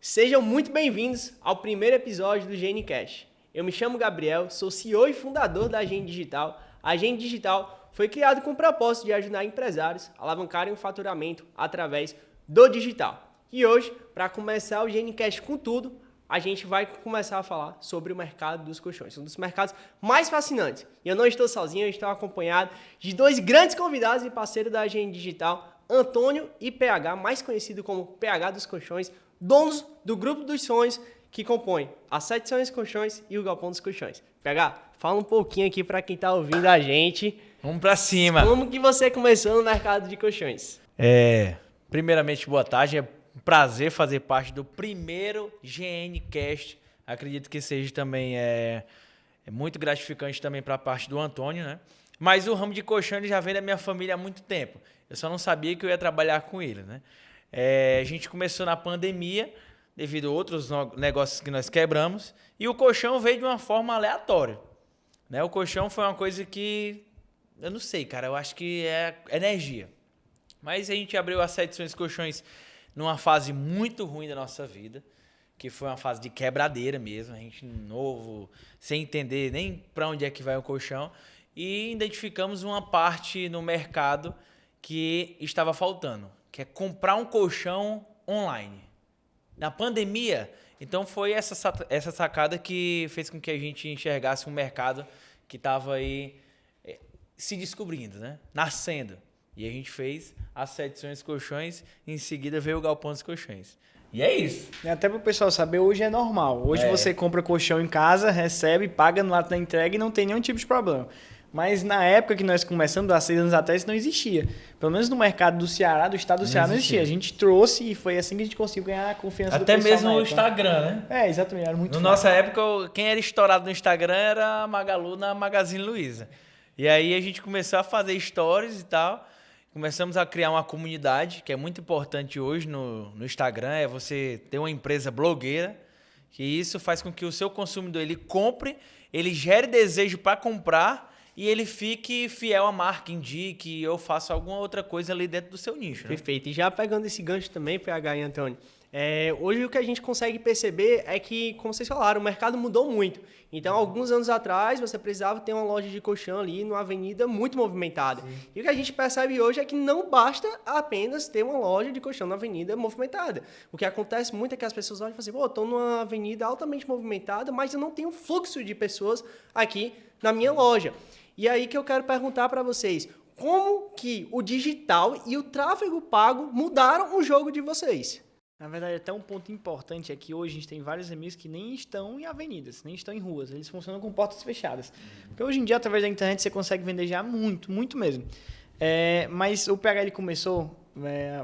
Sejam muito bem-vindos ao primeiro episódio do GNCast. Eu me chamo Gabriel, sou CEO e fundador da Agente Digital. A Agente Digital foi criada com o propósito de ajudar empresários a alavancarem o faturamento através do digital. E hoje, para começar o GNCast com tudo, a gente vai começar a falar sobre o mercado dos colchões, um dos mercados mais fascinantes. E eu não estou sozinho, eu estou acompanhado de dois grandes convidados e parceiros da Agente Digital, Antônio e PH, mais conhecido como PH dos Colchões, donos do grupo dos sonhos que compõem a 7 Sonhos Colchões e o Galpão dos Colchões. PH, fala um pouquinho aqui para quem está ouvindo a gente. Vamos para cima. Como que você começou no mercado de colchões? Primeiramente, boa tarde. É um prazer fazer parte do primeiro GNCast. Acredito que seja também muito gratificante também para a parte do Antônio, né? Mas o ramo de colchão ele já vem da minha família há muito tempo. Eu só não sabia que eu ia trabalhar com ele, né? A gente começou na pandemia, devido a outros negócios que nós quebramos, e o colchão veio de uma forma aleatória, né? O colchão foi uma coisa que, eu não sei, cara, eu acho que é energia. Mas a gente abriu as 7 Sonhos Colchões numa fase muito ruim da nossa vida, que foi uma fase de quebradeira mesmo, a gente novo, sem entender nem para onde é que vai o colchão, e identificamos uma parte no mercado que estava faltando, que é comprar um colchão online. Na pandemia, então foi essa sacada que fez com que a gente enxergasse um mercado que estava aí se descobrindo, né? Nascendo. E a gente fez as 7 Sonhos Colchões, e em seguida veio o Galpão dos Colchões. E é isso. Até para o pessoal saber, hoje é normal. Hoje você compra colchão em casa, recebe, paga no ato da entrega e não tem nenhum tipo de problema. Mas na época que nós começamos, há 6 anos atrás, isso não existia. Pelo menos no mercado do Ceará, do estado do Ceará, não existia. A gente trouxe e foi assim que a gente conseguiu ganhar a confiança do pessoal. Até mesmo no Instagram, né? Exatamente. Era muito fácil. Na nossa época, quem era estourado no Instagram era a Magalu na Magazine Luiza. E aí a gente começou a fazer stories e tal. Começamos a criar uma comunidade, que é muito importante hoje no Instagram, é você ter uma empresa blogueira, que isso faz com que o seu consumidor ele compre, ele gere desejo para comprar e ele fique fiel à marca, indique ou faça alguma outra coisa ali dentro do seu nicho. Né? Perfeito. E já pegando esse gancho também, PH e Antônio, hoje o que a gente consegue perceber é que, como vocês falaram, o mercado mudou muito. Então, alguns anos atrás, você precisava ter uma loja de colchão ali numa avenida muito movimentada. Sim. E o que a gente percebe hoje é que não basta apenas ter uma loja de colchão na avenida movimentada. O que acontece muito é que as pessoas olham e falam assim, estou numa avenida altamente movimentada, mas eu não tenho fluxo de pessoas aqui na minha loja. E aí que eu quero perguntar para vocês, como que o digital e o tráfego pago mudaram o jogo de vocês? Na verdade, até um ponto importante é que hoje a gente tem vários amigos que nem estão em avenidas, nem estão em ruas. Eles funcionam com portas fechadas. Porque hoje em dia, através da internet, você consegue vender já muito, muito mesmo. Mas o PH ele começou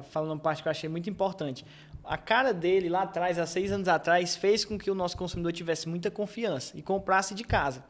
falando uma parte que eu achei muito importante. A cara dele lá atrás, há 6 anos atrás, fez com que o nosso consumidor tivesse muita confiança e comprasse de casa.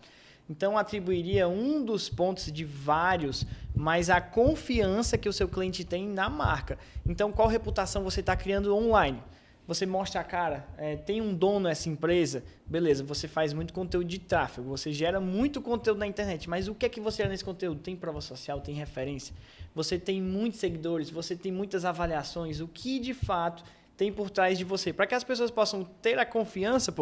Então, atribuiria um dos pontos de vários, mas a confiança que o seu cliente tem na marca. Então, qual reputação você está criando online? Você mostra a cara, tem um dono essa empresa, beleza, você faz muito conteúdo de tráfego, você gera muito conteúdo na internet, mas o que é que você gera nesse conteúdo? Tem prova social, tem referência, você tem muitos seguidores, você tem muitas avaliações, o que de fato tem por trás de você? Para que as pessoas possam ter a confiança,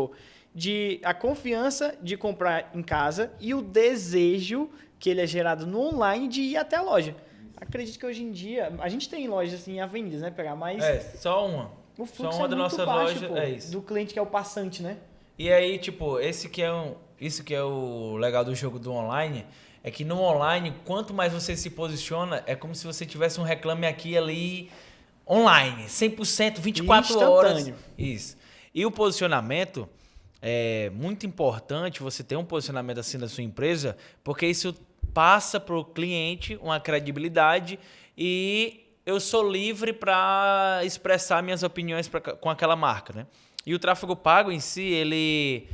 a confiança de comprar em casa e o desejo que ele é gerado no online de ir até a loja. Acredito que hoje em dia, a gente tem lojas assim, em avenidas, né, pegar mais... só uma. O fluxo só uma da nossa baixo, loja, é isso. Do cliente que é o passante, né? E aí, isso que é o legal do jogo do online, é que no online, quanto mais você se posiciona, é como se você tivesse um reclame aqui e ali online, 100%, 24 horas. Isso. E o posicionamento... É muito importante você ter um posicionamento assim da sua empresa, porque isso passa para o cliente uma credibilidade e eu sou livre para expressar minhas opiniões com aquela marca, né? E o tráfego pago em si, ele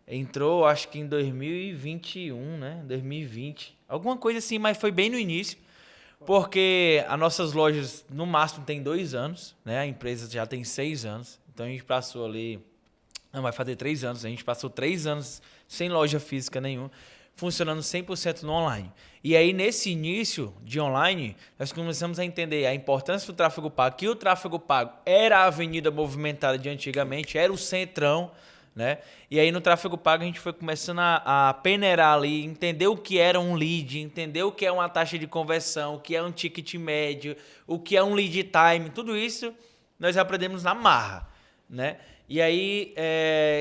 entrou acho que em 2021, né? 2020, alguma coisa assim, mas foi bem no início, porque as nossas lojas no máximo tem 2 anos, né? A empresa já tem 6 anos, então a gente passou ali... Não, vai fazer 3 anos. A gente passou 3 anos sem loja física nenhuma. funcionando 100% no online. E aí, nesse início de online, nós começamos a entender a importância do tráfego pago, que o tráfego pago era a avenida movimentada de antigamente, era o centrão, né? E aí, no tráfego pago, a gente foi começando a peneirar ali, entender o que era um lead, entender o que é uma taxa de conversão, o que é um ticket médio, o que é um lead time, tudo isso nós aprendemos na marra, né? E aí,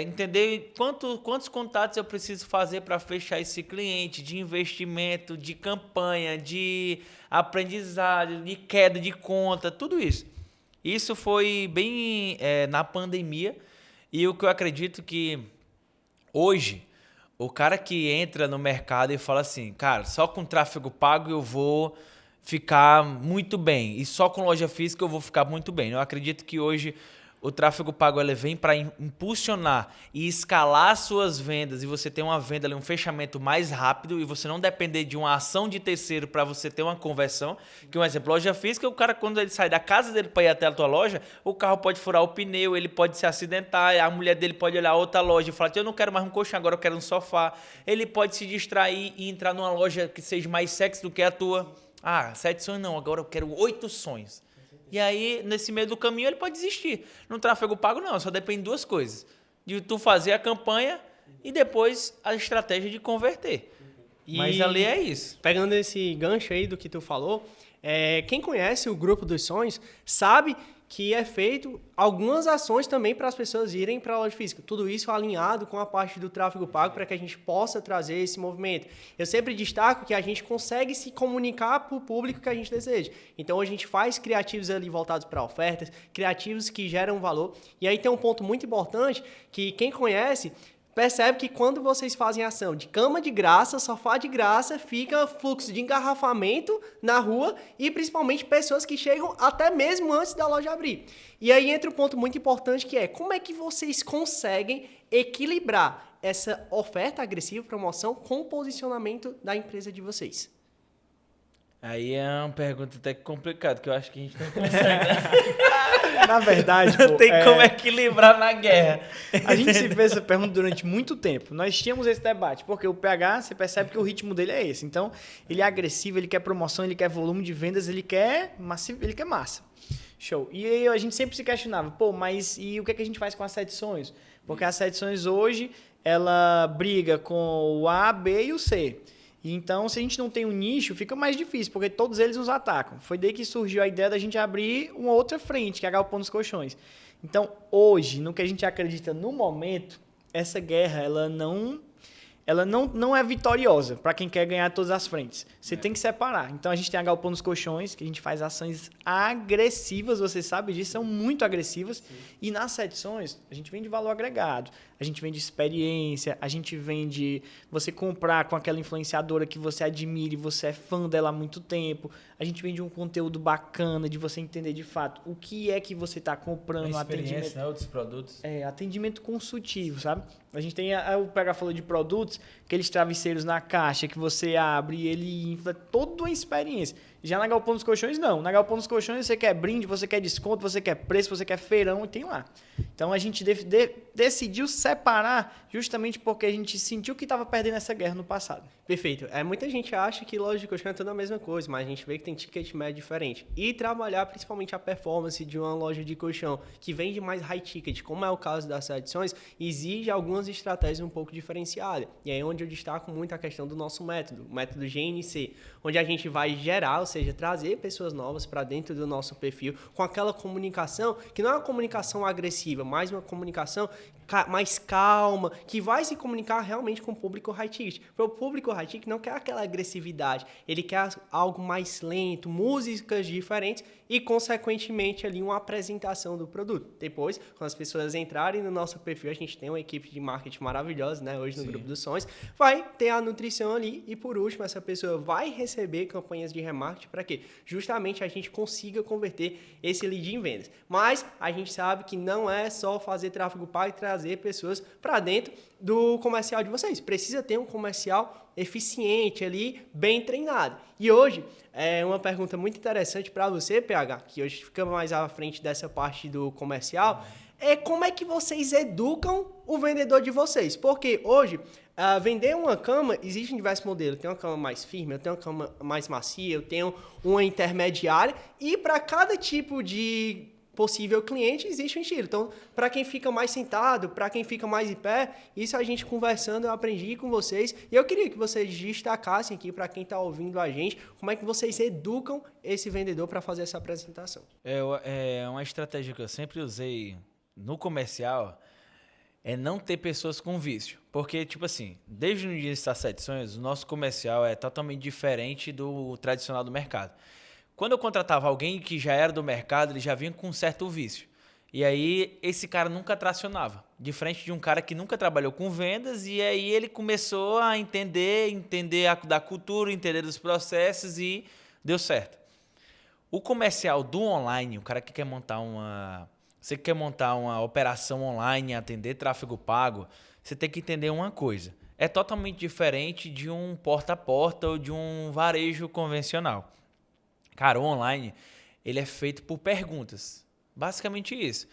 entender quantos contatos eu preciso fazer para fechar esse cliente, de investimento, de campanha, de aprendizado, de queda de conta, tudo isso. Isso foi bem na pandemia, e o que eu acredito que hoje, o cara que entra no mercado e fala assim, cara, só com tráfego pago eu vou ficar muito bem, e só com loja física eu vou ficar muito bem. Eu acredito que hoje o tráfego pago ele vem para impulsionar e escalar suas vendas, e você ter uma venda ali, um fechamento mais rápido, e você não depender de uma ação de terceiro para você ter uma conversão. Que um exemplo, loja física, o cara quando ele sai da casa dele para ir até a tua loja, o carro pode furar o pneu, ele pode se acidentar, a mulher dele pode olhar outra loja e falar, eu não quero mais um colchão, agora eu quero um sofá. Ele pode se distrair e entrar numa loja que seja mais sexy do que a tua. 7 sonhos não, agora eu quero 8 sonhos. E aí, nesse meio do caminho, ele pode desistir. No tráfego pago, não. Só depende de 2 coisas. De tu fazer a campanha e depois a estratégia de converter. Mas ali é isso. Pegando esse gancho aí do que tu falou, quem conhece o Grupo dos Sonhos sabe que é feito algumas ações também para as pessoas irem para a loja física. Tudo isso alinhado com a parte do tráfego pago para que a gente possa trazer esse movimento. Eu sempre destaco que a gente consegue se comunicar para o público que a gente deseja. Então, a gente faz criativos ali voltados para ofertas, criativos que geram valor. E aí tem um ponto muito importante que quem conhece percebe que quando vocês fazem ação de cama de graça, sofá de graça, fica fluxo de engarrafamento na rua e principalmente pessoas que chegam até mesmo antes da loja abrir. E aí entra um ponto muito importante que é como é que vocês conseguem equilibrar essa oferta agressiva, promoção, com o posicionamento da empresa de vocês? Aí é uma pergunta até complicada, que eu acho que a gente não consegue. Na verdade, não tem como equilibrar na guerra. A gente se fez essa pergunta durante muito tempo. Nós tínhamos esse debate, porque o PH, você percebe que o ritmo dele é esse. Então, ele é agressivo, ele quer promoção, ele quer volume de vendas, ele quer massa. Show. E aí a gente sempre se questionava, mas e o que a gente faz com as 7 sonhos? Porque as 7 sonhos hoje, ela briga com o A, B e o C. E então, se a gente não tem um nicho, fica mais difícil, porque todos eles nos atacam. Foi daí que surgiu a ideia da gente abrir uma outra frente, que é a Galpão dos Colchões. Então, hoje, no que a gente acredita no momento, essa guerra, ela não é vitoriosa para quem quer ganhar todas as frentes. Você tem que separar. Então, a gente tem a Galpão dos Colchões, que a gente faz ações agressivas, você sabe disso, são muito agressivas. Sim. E nas 7 sonhos, a gente vende valor agregado. A gente vende experiência, a gente vende você comprar com aquela influenciadora que você admira e você é fã dela há muito tempo. A gente vende um conteúdo bacana de você entender de fato o que é que você está comprando. Atendimento, né? Outros produtos. Atendimento consultivo, sabe? A gente tem, o PH falou de produtos, aqueles travesseiros na caixa que você abre e ele infla toda uma experiência. Já na Galpão dos Colchões, não. Na Galpão dos Colchões você quer brinde, você quer desconto, você quer preço, você quer feirão e tem lá. Então a gente decidiu separar justamente porque a gente sentiu que estava perdendo essa guerra no passado. Perfeito. Muita gente acha que loja de colchão é tudo a mesma coisa, mas a gente vê que tem ticket médio diferente. E trabalhar principalmente a performance de uma loja de colchão que vende mais high ticket, como é o caso das edições, exige algumas estratégias um pouco diferenciadas. E aí é onde eu destaco muito a questão do nosso método, o método GNC, onde a gente vai gerar, ou seja, trazer pessoas novas para dentro do nosso perfil com aquela comunicação que não é uma comunicação agressiva, mas uma comunicação mais calma, que vai se comunicar realmente com o público high ticket. Porque o público high ticket não quer aquela agressividade, ele quer algo mais lento, músicas diferentes e, consequentemente, ali uma apresentação do produto. Depois, quando as pessoas entrarem no nosso perfil, a gente tem uma equipe de marketing maravilhosa, né? Hoje no Grupo dos Sonhos, vai ter a nutrição ali e, por último, essa pessoa vai receber campanhas de remarketing para quê? Justamente a gente consiga converter esse lead em vendas. Mas a gente sabe que não é só fazer tráfego pago e trazer pessoas para dentro do comercial de vocês. Precisa ter um comercial eficiente ali, bem treinado. E hoje, uma pergunta muito interessante para você, PH, que hoje fica mais à frente dessa parte do comercial, é como é que vocês educam o vendedor de vocês? Porque hoje, Vender uma cama, existem diversos modelos. Eu tenho uma cama mais firme, eu tenho uma cama mais macia, eu tenho uma intermediária. E para cada tipo de possível cliente, existe um estilo. Então, para quem fica mais sentado, para quem fica mais em pé, isso a gente conversando, eu aprendi com vocês. E eu queria que vocês destacassem aqui, para quem está ouvindo a gente, como é que vocês educam esse vendedor para fazer essa apresentação. É uma estratégia que eu sempre usei no comercial, é não ter pessoas com vício. Porque, tipo assim, desde o início das edições, o nosso comercial é totalmente diferente do tradicional do mercado. Quando eu contratava alguém que já era do mercado, ele já vinha com um certo vício. E aí, esse cara nunca tracionava. Diferente de um cara que nunca trabalhou com vendas, e aí ele começou a entender da cultura, entender dos processos e deu certo. O comercial do online, o cara que quer montar você quer montar uma operação online, atender tráfego pago, você tem que entender uma coisa. É totalmente diferente de um porta a porta ou de um varejo convencional. Cara, o online, ele é feito por perguntas. Basicamente isso.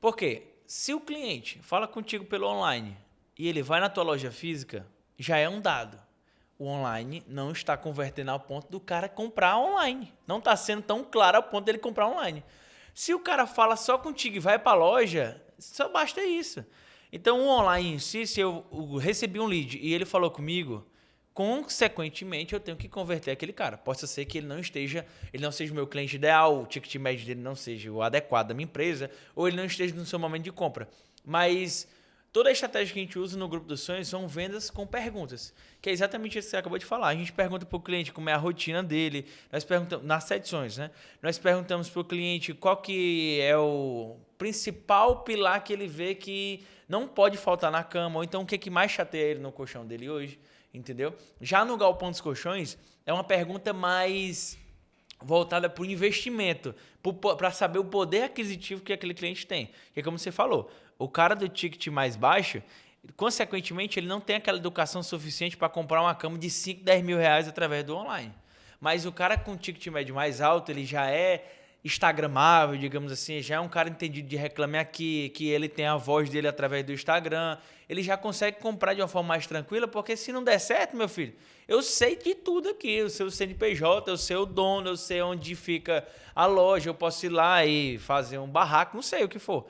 Por quê? Se o cliente fala contigo pelo online e ele vai na tua loja física, já é um dado. O online não está convertendo ao ponto do cara comprar online. Não está sendo tão claro ao ponto dele comprar online. Se o cara fala só contigo e vai para a loja, só basta isso. Então, o online em si, se eu recebi um lead e ele falou comigo, consequentemente, eu tenho que converter aquele cara. Pode ser que ele não seja o meu cliente ideal, o ticket médio dele não seja o adequado da minha empresa, ou ele não esteja no seu momento de compra. Mas toda a estratégia que a gente usa no Grupo dos Sonhos são vendas com perguntas, que é exatamente isso que você acabou de falar. A gente pergunta para o cliente como é a rotina dele, nós perguntamos, nas sessões, né? Nós perguntamos para o cliente qual que é o principal pilar que ele vê que não pode faltar na cama, ou então o que mais chateia ele no colchão dele hoje. Entendeu? Já no Galpão dos Colchões, é uma pergunta mais voltada para o investimento, para saber o poder aquisitivo que aquele cliente tem. Que é como você falou, o cara do ticket mais baixo, consequentemente, ele não tem aquela educação suficiente para comprar uma cama de 5, 10 mil reais através do online. Mas o cara com ticket médio mais alto, ele já é instagramável, digamos assim, já é um cara entendido de Reclame Aqui, que ele tem a voz dele através do Instagram, ele já consegue comprar de uma forma mais tranquila, porque se não der certo, meu filho, eu sei de tudo aqui, eu sei o CNPJ, eu sei o dono, eu sei onde fica a loja, eu posso ir lá e fazer um barraco, não sei o que for.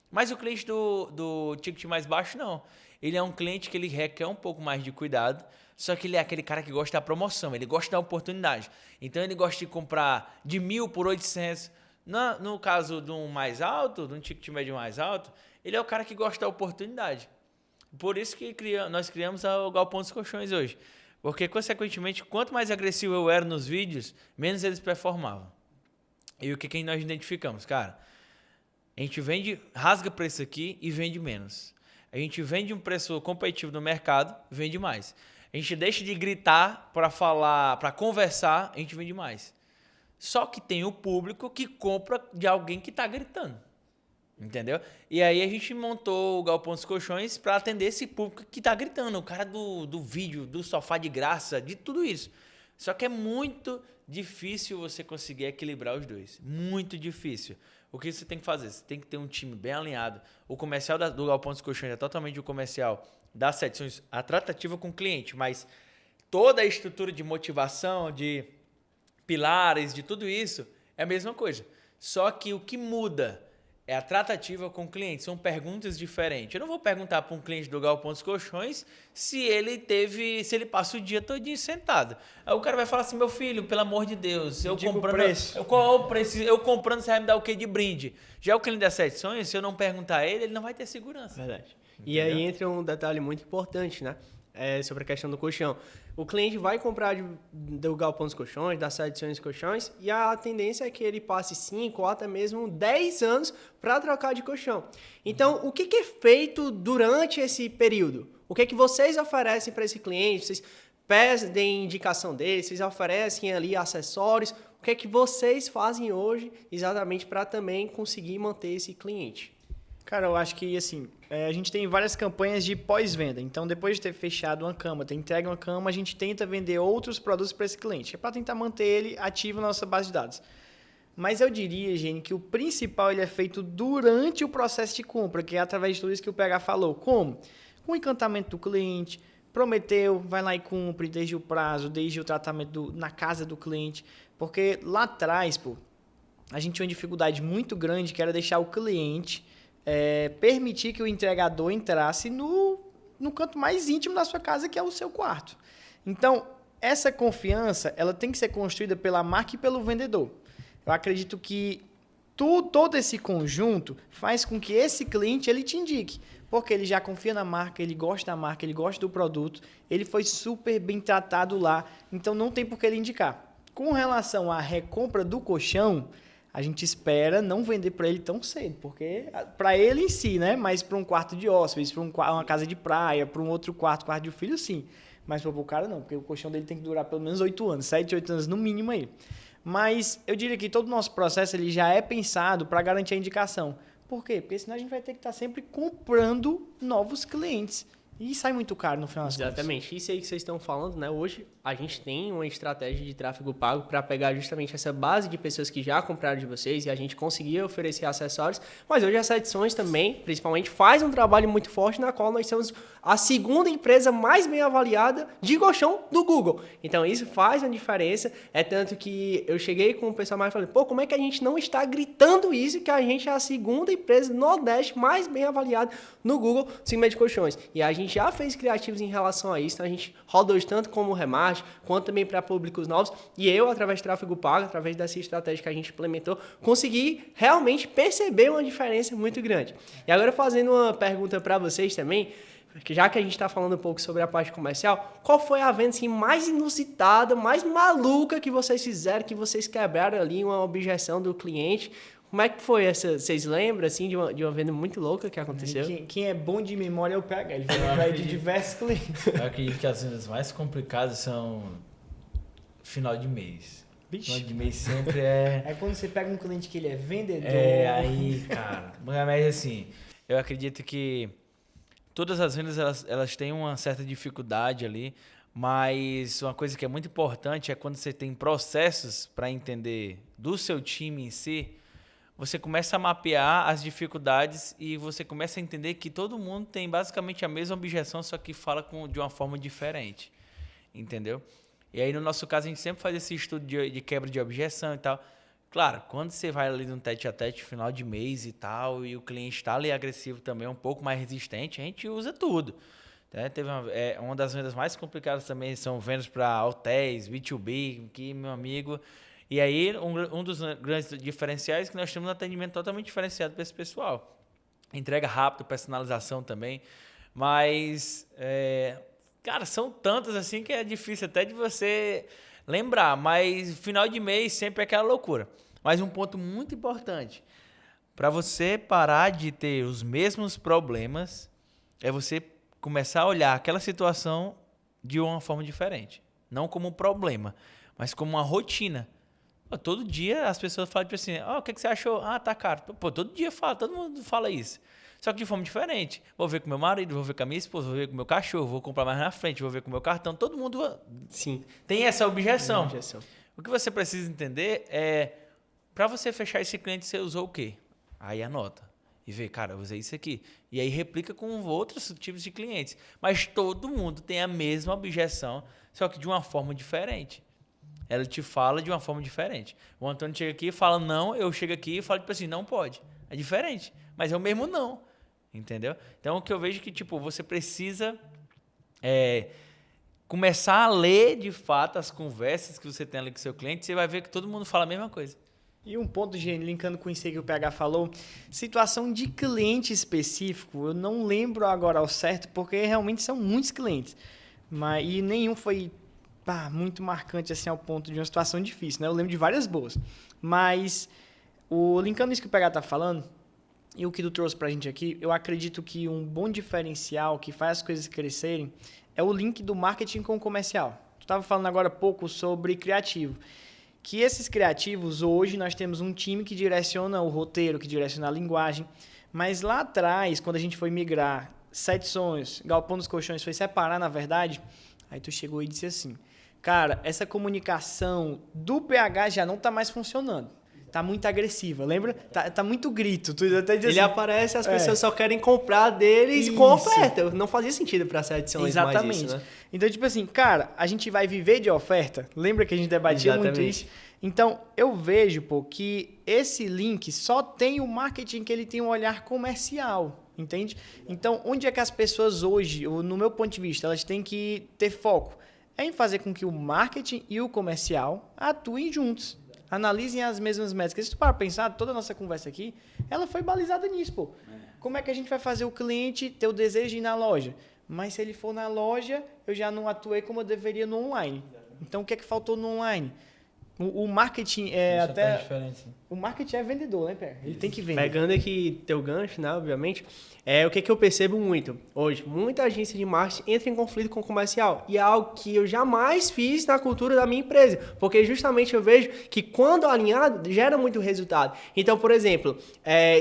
Mas o cliente do ticket mais baixo, não. Ele é um cliente que ele requer um pouco mais de cuidado, só que ele é aquele cara que gosta da promoção, ele gosta da oportunidade. Então, ele gosta de comprar de 1.000 por 800. No caso de um mais alto, de um ticket médio mais alto, ele é o cara que gosta da oportunidade. Por isso que nós criamos o Galpão dos Colchões hoje. Porque, consequentemente, quanto mais agressivo eu era nos vídeos, menos eles performavam. E o que nós identificamos? Cara, a gente rasga preço aqui e vende menos. A gente vende um preço competitivo no mercado, vende mais. A gente deixa de gritar para falar, para conversar, a gente vende mais. Só que tem o público que compra de alguém que está gritando. Entendeu? E aí a gente montou o Galpão dos Colchões para atender esse público que está gritando. O cara do vídeo, do sofá de graça, de tudo isso. Só que é muito difícil você conseguir equilibrar os dois. Muito difícil. O que você tem que fazer? Você tem que ter um time bem alinhado. O comercial do Galpão dos Colchões é totalmente o comercial das sessões atrativa com o cliente, mas toda a estrutura de motivação, de pilares, de tudo isso, é a mesma coisa. Só que o que muda é a tratativa com o cliente, são perguntas diferentes. Eu não vou perguntar para um cliente do Galpão dos Colchões se ele passa o dia todinho sentado. Aí o cara vai falar assim, meu filho, pelo amor de Deus, qual é o preço? Eu comprando, você vai me dar o que de brinde? Já o cliente das sessões, se eu não perguntar a ele não vai ter segurança. Verdade. Entendeu? E aí entra um detalhe muito importante, né? Sobre a questão do colchão. O cliente vai comprar do Galpão dos Colchões, das edições dos colchões, e a tendência é que ele passe 5 ou até mesmo 10 anos para trocar de colchão. Então, o que é feito durante esse período? O que vocês oferecem para esse cliente? Vocês pedem indicação dele? Vocês oferecem ali acessórios? O que vocês fazem hoje exatamente para também conseguir manter esse cliente? Cara, eu acho que, assim, a gente tem várias campanhas de pós-venda. Então, depois de ter fechado uma cama, ter entregue uma cama, a gente tenta vender outros produtos para esse cliente. É para tentar manter ele ativo na nossa base de dados. Mas eu diria, Gene, que o principal ele é feito durante o processo de compra, que é através de tudo isso que o PH falou. Como? Com o encantamento do cliente, prometeu, vai lá e cumpre desde o prazo, desde o tratamento na casa do cliente. Porque lá atrás, pô, a gente tinha uma dificuldade muito grande que era deixar o cliente permitir que o entregador entrasse no canto mais íntimo da sua casa, que é o seu quarto. Então, essa confiança ela tem que ser construída pela marca e pelo vendedor. Eu acredito que todo esse conjunto faz com que esse cliente ele te indique, porque ele já confia na marca, ele gosta da marca, ele gosta do produto, ele foi super bem tratado lá, então não tem por que ele indicar. Com relação à recompra do colchão, a gente espera não vender para ele tão cedo, porque para ele em si, né? Mas para um quarto de hóspedes, para uma casa de praia, para um outro quarto de filho, sim. Mas para o cara não, porque o colchão dele tem que durar pelo menos 8 anos, 7, 8 anos no mínimo aí. Mas eu diria que todo o nosso processo ele já é pensado para garantir a indicação. Por quê? Porque senão a gente vai ter que estar sempre comprando novos clientes. E sai muito caro no final das contas. Exatamente. Isso aí que vocês estão falando, né? Hoje a gente tem uma estratégia de tráfego pago para pegar justamente essa base de pessoas que já compraram de vocês e a gente conseguia oferecer acessórios. Mas hoje as edições também, principalmente, faz um trabalho muito forte na qual nós somos a segunda empresa mais bem avaliada de colchão do Google. Então isso faz uma diferença. É tanto que eu cheguei com o pessoal mais e falei, pô, como é que a gente não está gritando isso que a gente é a segunda empresa do Nordeste mais bem avaliada no Google de segmento de colchões. E a gente já fez criativos em relação a isso, então a gente roda hoje tanto como o Remate, quanto também para públicos novos, e eu, através de tráfego pago, através dessa estratégia que a gente implementou, consegui realmente perceber uma diferença muito grande. E agora fazendo uma pergunta para vocês também, já que a gente está falando um pouco sobre a parte comercial, qual foi a venda assim, mais inusitada, mais maluca que vocês fizeram, que vocês quebraram ali uma objeção do cliente? Como é que foi essa? Vocês lembram, assim, de uma venda muito louca que aconteceu? Quem é bom de memória é o PH. Ele vai lembrar de diversos clientes. Eu acredito que as vendas mais complicadas são final de mês. Bicho. Final de mês sempre é... É quando você pega um cliente que ele é vendedor. Aí, cara... Mas assim, eu acredito que todas as vendas, elas têm uma certa dificuldade ali, mas uma coisa que é muito importante é quando você tem processos para entender do seu time em si, você começa a mapear as dificuldades e você começa a entender que todo mundo tem basicamente a mesma objeção, só que fala de uma forma diferente, entendeu? E aí, no nosso caso, a gente sempre faz esse estudo de quebra de objeção e tal. Claro, quando você vai ali no tete-a-tete, final de mês e tal, e o cliente está ali agressivo também, um pouco mais resistente, a gente usa tudo. Né? Teve uma das vendas mais complicadas também são vendas para hotéis, B2B, que, meu amigo... E aí, um dos grandes diferenciais é que nós temos um atendimento totalmente diferenciado para esse pessoal. Entrega rápido, personalização também. Mas, cara, são tantas assim que é difícil até de você lembrar. Mas final de mês sempre é aquela loucura. Mas um ponto muito importante. Para você parar de ter os mesmos problemas, é você começar a olhar aquela situação de uma forma diferente. Não como um problema, mas como uma rotina. Todo dia as pessoas falam tipo assim, o que você achou? Ah, tá caro. Pô, todo dia todo mundo fala isso. Só que de forma diferente. Vou ver com meu marido, vou ver com a minha esposa, vou ver com o meu cachorro, vou comprar mais na frente, vou ver com o meu cartão. Todo mundo Sim. Tem essa objeção. O que você precisa entender é, para você fechar esse cliente, você usou o quê? Aí anota. E vê, cara, eu usei isso aqui. E aí replica com outros tipos de clientes. Mas todo mundo tem a mesma objeção, só que de uma forma diferente. Ela te fala de uma forma diferente. O Antônio chega aqui e fala não, eu chego aqui e falo tipo assim, não pode. É diferente, mas é o mesmo não. Entendeu? Então, o que eu vejo é que tipo, você precisa começar a ler de fato as conversas que você tem ali com o seu cliente, você vai ver que todo mundo fala a mesma coisa. E um ponto, Gênio, linkando com isso aí que o PH falou, situação de cliente específico, eu não lembro agora ao certo, porque realmente são muitos clientes. E nenhum foi... muito marcante assim ao ponto de uma situação difícil, né? Eu lembro de várias boas, mas linkando isso que o PH tá falando e o que tu trouxe pra gente aqui, eu acredito que um bom diferencial que faz as coisas crescerem é o link do marketing com o comercial. Tu tava falando agora há pouco sobre criativo, que esses criativos hoje nós temos um time que direciona o roteiro, que direciona a linguagem, mas lá atrás, quando a gente foi migrar 7 Sonhos, Galpão dos Colchões, foi separar na verdade, aí tu chegou e disse assim, cara, essa comunicação do PH já não está mais funcionando. tá muito agressiva, lembra? Tá muito grito. Tu até diz Ele assim, aparece, as pessoas só querem comprar deles Isso. com oferta. Não fazia sentido para ser edições mais exatamente. isso, né? Então, tipo assim, cara, a gente vai viver de oferta? Lembra que a gente debatia muito Exatamente. isso? Então, eu vejo, pô, que esse link só tem o marketing que ele tem um olhar comercial, entende? Então, onde é que as pessoas hoje, no meu ponto de vista, elas têm que ter foco? É em fazer com que o marketing e o comercial atuem juntos. Analisem as mesmas métricas. Se tu para pensar, toda a nossa conversa aqui, ela foi balizada nisso, pô. Como é que a gente vai fazer o cliente ter o desejo de ir na loja? Mas se ele for na loja, eu já não atuei como eu deveria no online. Então, o que é que faltou no online? O marketing é Isso até... faz diferença. O marketing é vendedor, né, Pé? Ele tem que vender. Pegando aqui teu gancho, né, obviamente, o que eu percebo muito hoje? Muita agência de marketing entra em conflito com o comercial. E é algo que eu jamais fiz na cultura da minha empresa. Porque justamente eu vejo que quando alinhado, gera muito resultado. Então, por exemplo,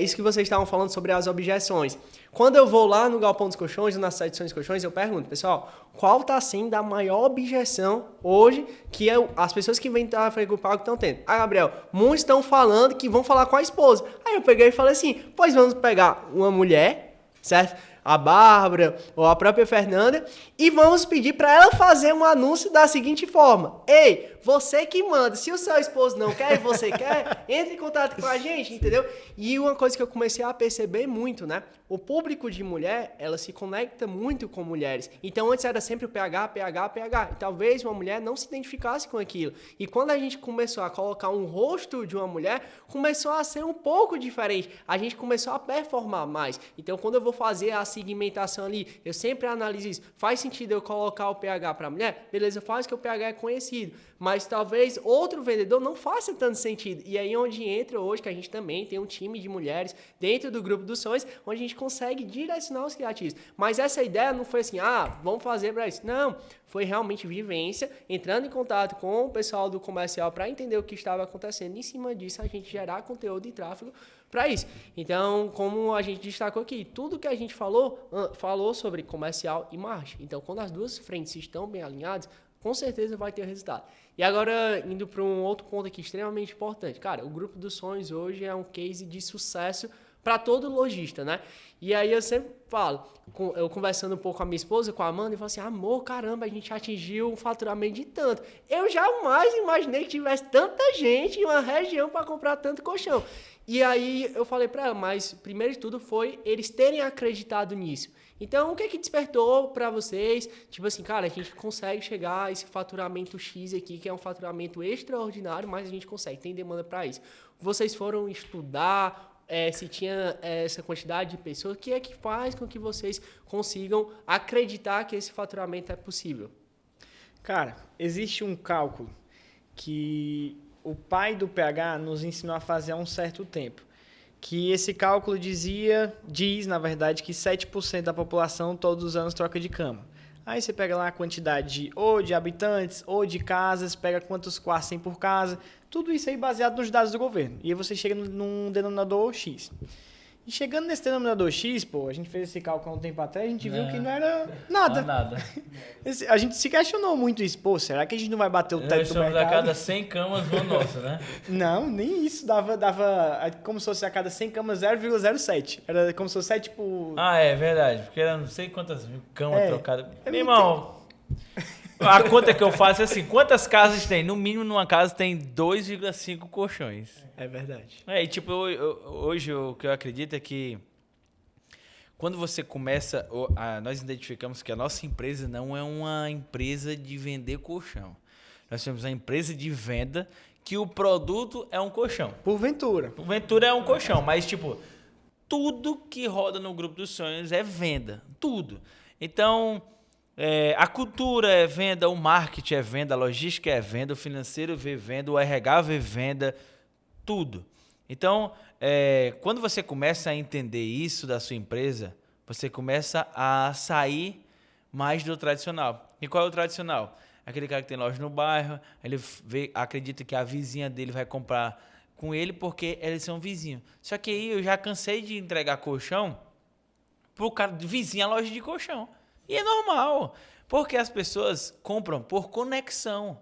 isso que vocês estavam falando sobre as objeções. Quando eu vou lá no Galpão dos Colchões, ou nas edições dos colchões, eu pergunto, pessoal, qual está sendo a maior objeção hoje que as pessoas que vêm tráfego pago estão tendo? Ah, Gabriel, muitos estão falando que vão falar com a esposa. Aí eu peguei e falei assim, pois vamos pegar uma mulher, certo? A Bárbara ou a própria Fernanda, e vamos pedir para ela fazer um anúncio da seguinte forma: ei, você que manda, se o seu esposo não quer e você quer, entre em contato com a gente, entendeu? E uma coisa que eu comecei a perceber muito, né? O público de mulher, ela se conecta muito com mulheres. Então antes era sempre o PH, PH, PH. E talvez uma mulher não se identificasse com aquilo. E quando a gente começou a colocar um rosto de uma mulher, começou a ser um pouco diferente. A gente começou a performar mais. Então quando eu vou fazer a segmentação ali, eu sempre analiso isso. Faz sentido eu colocar o PH para mulher? Beleza, faz que o PH é conhecido. Mas talvez outro vendedor não faça tanto sentido. E aí onde entra hoje, que a gente também tem um time de mulheres dentro do grupo dos sonhos, onde a gente consegue direcionar os criativos. Mas essa ideia não foi assim, vamos fazer para isso. Não, foi realmente vivência, entrando em contato com o pessoal do comercial para entender o que estava acontecendo. E em cima disso, a gente gerar conteúdo e tráfego para isso. Então, como a gente destacou aqui, tudo que a gente falou sobre comercial e marketing. Então, quando as duas frentes estão bem alinhadas, com certeza vai ter resultado. E agora, indo para um outro ponto aqui extremamente importante. Cara, o Grupo dos Sonhos hoje é um case de sucesso para todo lojista, né? E aí eu sempre falo, eu conversando um pouco com a minha esposa, com a Amanda, e falo assim, amor, caramba, a gente atingiu um faturamento de tanto. Eu jamais imaginei que tivesse tanta gente em uma região para comprar tanto colchão. E aí eu falei para ela, mas primeiro de tudo foi eles terem acreditado nisso. Então, o que é que despertou para vocês? Tipo assim, cara, a gente consegue chegar a esse faturamento X aqui, que é um faturamento extraordinário, mas a gente consegue, tem demanda para isso. Vocês foram estudar, se tinha essa quantidade de pessoas, o que é que faz com que vocês consigam acreditar que esse faturamento é possível? Cara, existe um cálculo que o pai do PH nos ensinou a fazer há um certo tempo. Que esse cálculo diz, na verdade, que 7% da população todos os anos troca de cama. Aí você pega lá a quantidade ou de habitantes ou de casas, pega quantos quartos tem por casa, tudo isso aí baseado nos dados do governo. E aí você chega num denominador X. E chegando nesse denominador X, pô, a gente fez esse cálculo há um tempo atrás, a gente viu que não era nada. Não é nada. A gente se questionou muito isso. Pô, será que a gente não vai bater o teto Nós do somos mercado? a cada 100 camas uma nossa, né? Não, nem isso. Dava como se fosse a cada 100 camas 0,07. Era como se fosse tipo... Ah, é verdade. Porque era não sei quantas camas trocadas. É Meu irmão, a conta que eu faço é assim, quantas casas tem? No mínimo, numa casa tem 2,5 colchões. É verdade. E tipo, hoje o que eu acredito é que quando você começa, nós identificamos que a nossa empresa não é uma empresa de vender colchão. Nós temos uma empresa de venda que o produto é um colchão. Porventura. Porventura é um colchão, mas tipo, tudo que roda no Grupo dos Sonhos é venda. Tudo. Então, a cultura é venda, o marketing é venda, a logística é venda, o financeiro vê venda, o RH vê venda, tudo. Então, quando você começa a entender isso da sua empresa, você começa a sair mais do tradicional. E qual é o tradicional? Aquele cara que tem loja no bairro, ele acredita que a vizinha dele vai comprar com ele porque eles são vizinhos. Só que aí eu já cansei de entregar colchão pro cara de vizinha a loja de colchão. E é normal, porque as pessoas compram por conexão.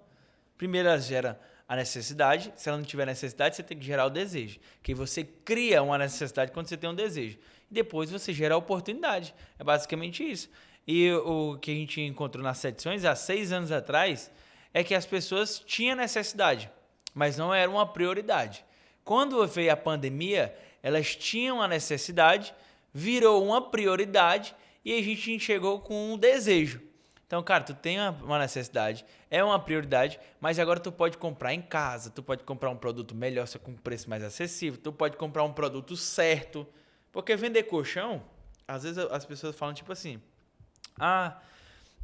Primeiro, elas geram a necessidade. Se ela não tiver necessidade, você tem que gerar o desejo. Que você cria uma necessidade quando você tem um desejo. E depois você gera a oportunidade. É basicamente isso. E o que a gente encontrou nas sessões há 6 anos atrás é que as pessoas tinham necessidade, mas não era uma prioridade. Quando veio a pandemia, elas tinham a necessidade, virou uma prioridade e a gente chegou com um desejo. Então, cara, tu tem uma necessidade, é uma prioridade, mas agora tu pode comprar em casa, tu pode comprar um produto melhor, com preço mais acessível, tu pode comprar um produto certo. Porque vender colchão, às vezes as pessoas falam tipo assim,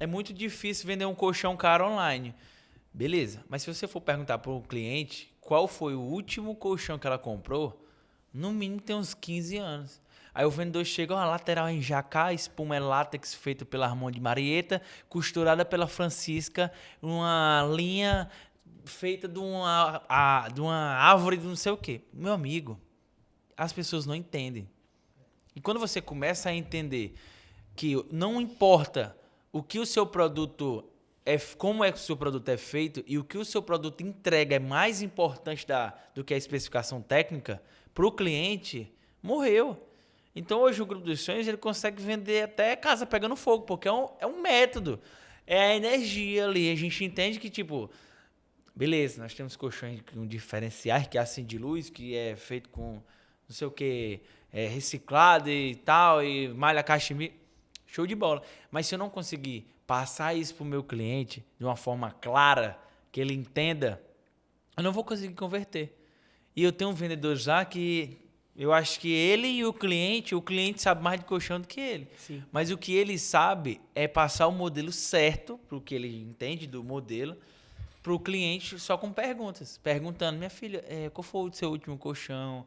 é muito difícil vender um colchão caro online. Beleza, mas se você for perguntar para o cliente qual foi o último colchão que ela comprou, no mínimo tem uns 15 anos. Aí o vendedor chega, a lateral em jacá, a espuma é látex feita pela Armand de Marieta, costurada pela Francisca, uma linha feita de uma árvore de não sei o quê. Meu amigo, as pessoas não entendem. E quando você começa a entender que não importa o que o seu produto como é que o seu produto é feito e o que o seu produto entrega é mais importante do que a especificação técnica, para o cliente, morreu. Então hoje o Grupo dos Sonhos ele consegue vender até casa pegando fogo, porque é um método, é a energia ali. A gente entende que, tipo, beleza, nós temos colchões com diferenciais, que é assim de luz, que é feito com não sei o que, reciclado e tal, e malha cachemir, show de bola. Mas se eu não conseguir passar isso para o meu cliente de uma forma clara, que ele entenda, eu não vou conseguir converter. E eu tenho vendedores lá que eu acho que ele e o cliente sabe mais de colchão do que ele. Sim. Mas o que ele sabe é passar o modelo certo, para o que ele entende do modelo, para o cliente só com perguntas. Perguntando, minha filha, qual foi o seu último colchão?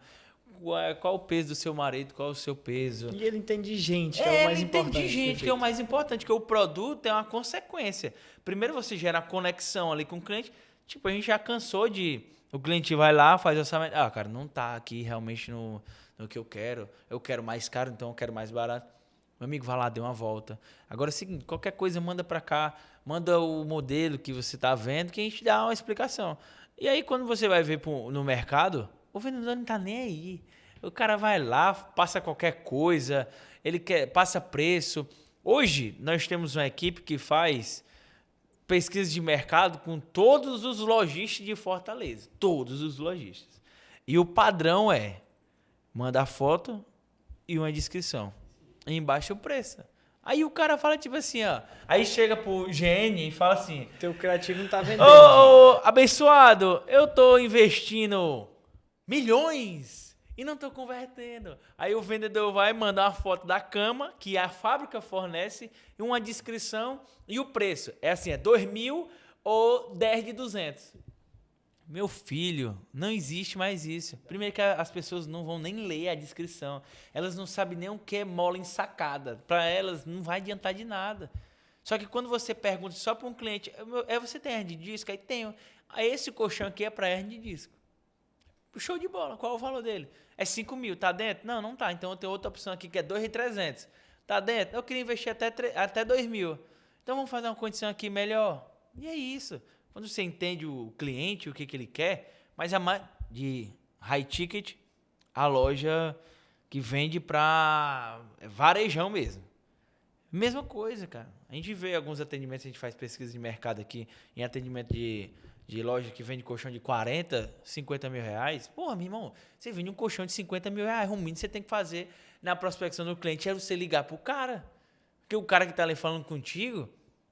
Qual o peso do seu marido? Qual o seu peso? E ele entende de gente, que é o mais importante. Ele entende de gente, que é o mais importante, que o produto é uma consequência. Primeiro você gera a conexão ali com o cliente. Tipo, a gente já cansou de... O cliente vai lá, faz o orçamento. Cara, não tá aqui realmente no que eu quero. Eu quero mais caro, então eu quero mais barato. Meu amigo, vai lá, dê uma volta. Agora é o seguinte, qualquer coisa manda para cá, manda o modelo que você tá vendo, que a gente dá uma explicação. E aí, quando você vai ver no mercado, o vendedor não tá nem aí. O cara vai lá, passa qualquer coisa, passa preço. Hoje, nós temos uma equipe que faz pesquisa de mercado com todos os lojistas de Fortaleza. Todos os lojistas. E o padrão manda a foto e uma descrição. E embaixo o preço. Aí o cara fala tipo assim, aí chega pro GN e fala assim... Teu criativo não tá vendendo. Ô, abençoado, eu tô investindo milhões e não tô convertendo. Aí o vendedor vai mandar uma foto da cama que a fábrica fornece e uma descrição e o preço. É assim, 2.000 ou 10 de 200. Meu filho, não existe mais isso. Primeiro que as pessoas não vão nem ler a descrição. Elas não sabem nem o que é mola ensacada. Para elas não vai adiantar de nada. Só que quando você pergunta só para um cliente, você tem hernia de disco? Aí tenho. Aí esse colchão aqui é para hernia de disco. Show de bola. Qual é o valor dele? É 5.000. Tá dentro? Não, não tá. Então eu tenho outra opção aqui que é 2.300. Tá dentro? Eu queria investir até 2.000. Então vamos fazer uma condição aqui melhor. E é isso. Quando você entende o cliente, o que ele quer, mas de high ticket, a loja que vende para varejão mesmo. Mesma coisa, cara. A gente vê alguns atendimentos, a gente faz pesquisa de mercado aqui, em atendimento de loja que vende colchão de 40, 50 mil reais. Porra, meu irmão, você vende um colchão de 50 mil reais, o mínimo você tem que fazer na prospecção do cliente é você ligar pro cara. Porque o cara que tá ali falando contigo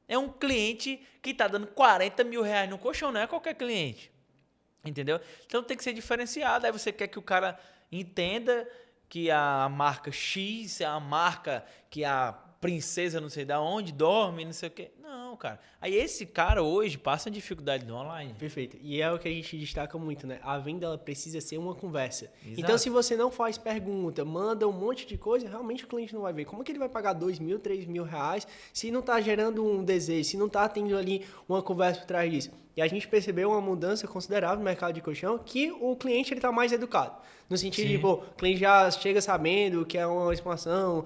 é um cliente que está dando 40 mil reais no colchão, não é qualquer cliente. Entendeu? Então tem que ser diferenciado. Aí você quer que o cara entenda que a marca X é a marca que a princesa não sei de onde dorme, não sei o quê. Não, cara. Aí esse cara hoje passa dificuldade no online. Perfeito. E é o que a gente destaca muito, né? A venda ela precisa ser uma conversa. Exato. Então, se você não faz pergunta, manda um monte de coisa, realmente o cliente não vai ver. Como que ele vai pagar 2.000, 3.000 reais se não está gerando um desejo, se não está tendo ali uma conversa por trás disso? E a gente percebeu uma mudança considerável no mercado de colchão, que o cliente está mais educado. No sentido de, pô, o cliente já chega sabendo o que é uma expansão,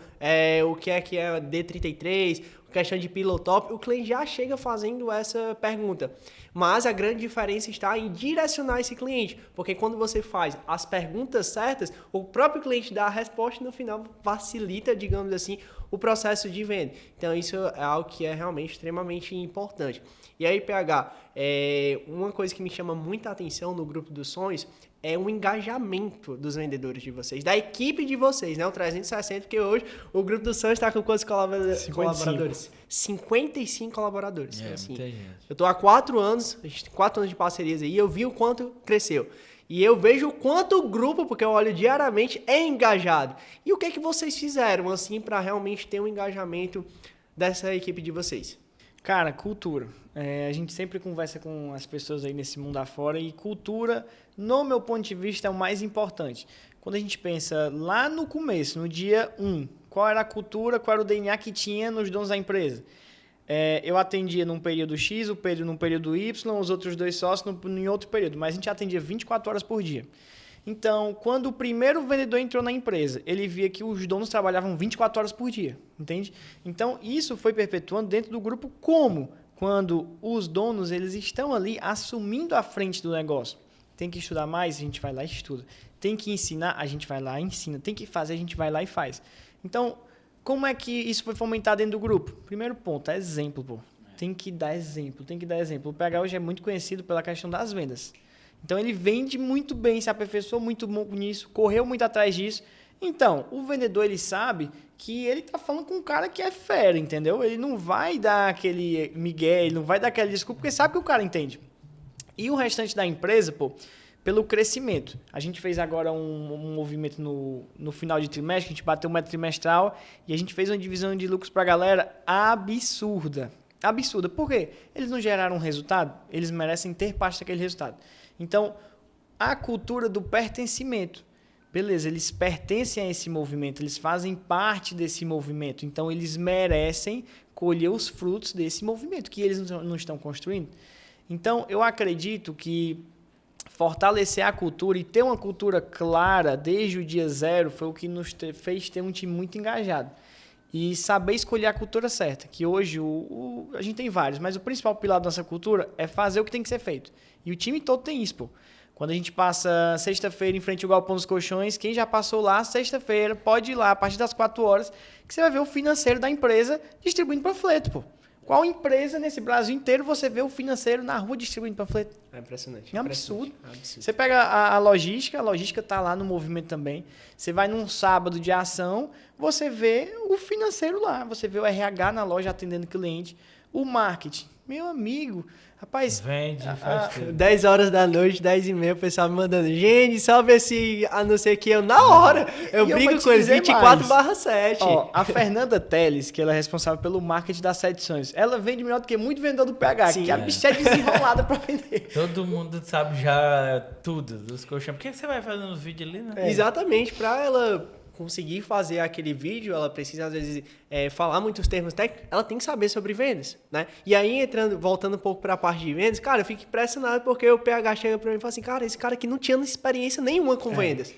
o que é D33, questão de pillow top, o cliente já chega fazendo essa pergunta. Mas a grande diferença está em direcionar esse cliente, porque quando você faz as perguntas certas, o próprio cliente dá a resposta e no final facilita, digamos assim, o processo de venda. Então isso é algo que é realmente extremamente importante. E aí, PH, uma coisa que me chama muita atenção no Grupo dos Sonhos é o engajamento dos vendedores de vocês, da equipe de vocês, né? O 360, porque hoje o Grupo dos Sonhos está com quantos colaboradores? 55 colaboradores. Então, assim, eu estou há 4 anos, a gente tem 4 anos de parcerias aí, eu vi o quanto cresceu. E eu vejo o quanto o grupo, porque eu olho diariamente, é engajado. E o que é que vocês fizeram, assim, para realmente ter um engajamento dessa equipe de vocês? Cara, cultura. A gente sempre conversa com as pessoas aí nesse mundo afora e cultura, no meu ponto de vista, é o mais importante. Quando a gente pensa lá no começo, no dia 1, qual era a cultura, qual era o DNA que tinha nos donos da empresa? Eu atendia num período X, o Pedro num período Y, os outros 2 sócios em outro período, mas a gente atendia 24 horas por dia. Então, quando o primeiro vendedor entrou na empresa, ele via que os donos trabalhavam 24 horas por dia, entende? Então, isso foi perpetuando dentro do grupo como? Quando os donos eles estão ali assumindo a frente do negócio. Tem que estudar mais, a gente vai lá e estuda. Tem que ensinar, a gente vai lá e ensina. Tem que fazer, a gente vai lá e faz. Então, como é que isso foi fomentado dentro do grupo? Primeiro ponto, é exemplo, pô. Tem que dar exemplo, tem que dar exemplo. O PH hoje é muito conhecido pela questão das vendas. Então, ele vende muito bem, se aperfeiçoou muito nisso, correu muito atrás disso. Então, o vendedor, ele sabe que ele está falando com um cara que é fera, entendeu? Ele não vai dar aquele migué, ele não vai dar aquela desculpa, porque sabe que o cara entende. E o restante da empresa, pô, pelo crescimento. A gente fez agora um movimento no final de trimestre, a gente bateu o meta trimestral e a gente fez uma divisão de lucros para a galera absurda. Absurda. Por quê? Eles não geraram um resultado, eles merecem ter parte daquele resultado. Então, a cultura do pertencimento. Beleza, eles pertencem a esse movimento, eles fazem parte desse movimento, então eles merecem colher os frutos desse movimento que eles não estão construindo. Então, eu acredito que fortalecer a cultura e ter uma cultura clara desde o dia 0 foi o que nos fez ter um time muito engajado. E saber escolher a cultura certa, que hoje a gente tem vários, mas o principal pilar da nossa cultura é fazer o que tem que ser feito. E o time todo tem isso, pô. Quando a gente passa sexta-feira em frente ao Galpão dos Colchões, quem já passou lá, sexta-feira, pode ir lá a partir das 4 horas, que você vai ver o financeiro da empresa distribuindo panfleto, pô. Qual empresa nesse Brasil inteiro você vê o financeiro na rua distribuindo panfleto? É impressionante. É um absurdo. Você pega a logística está lá no movimento também. Você vai num sábado de ação, você vê o financeiro lá, você vê o RH na loja atendendo cliente, o marketing. Meu amigo, rapaz... Vende, faz tudo. 10 horas da noite, 10h30, o pessoal me mandando, gente, salve esse anúncio aqui, eu na hora, eu brigo com eles, 24/7. Ó, a Fernanda Teles, que ela é responsável pelo marketing da Sete Sonhos, ela vende melhor do que muito vendedor do PH, Sim, que a bicha é desenrolada pra vender. Todo mundo sabe já tudo dos colchões. Por que você vai fazendo os vídeos ali, né? Exatamente, para ela conseguir fazer aquele vídeo, ela precisa, às vezes, falar muitos termos técnicos, ela tem que saber sobre vendas, né? E aí, voltando um pouco para a parte de vendas, cara, eu fico impressionado porque o PH chega para mim e fala assim, cara, esse cara aqui não tinha experiência nenhuma com vendas.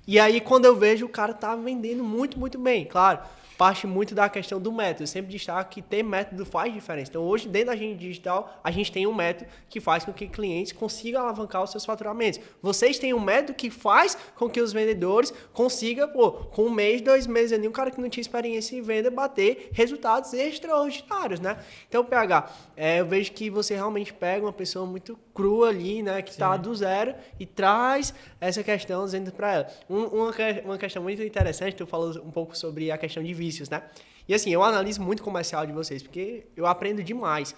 E aí, quando eu vejo, o cara tá vendendo muito, muito bem. Claro, parte muito da questão do método. Eu sempre destaco que ter método faz diferença. Então, hoje, dentro da agente digital, a gente tem um método que faz com que clientes consigam alavancar os seus faturamentos. Vocês têm um método que faz com que os vendedores consigam, com 1 mês, 2 meses ali, um cara que não tinha experiência em venda, bater resultados extraordinários, né? Então, PH, eu vejo que você realmente pega uma pessoa muito crua ali, né, que está do zero e traz essa questão dentro para ela. Uma questão muito interessante, tu falou um pouco sobre a questão de vícios, né? E assim, eu analiso muito o comercial de vocês, porque eu aprendo demais.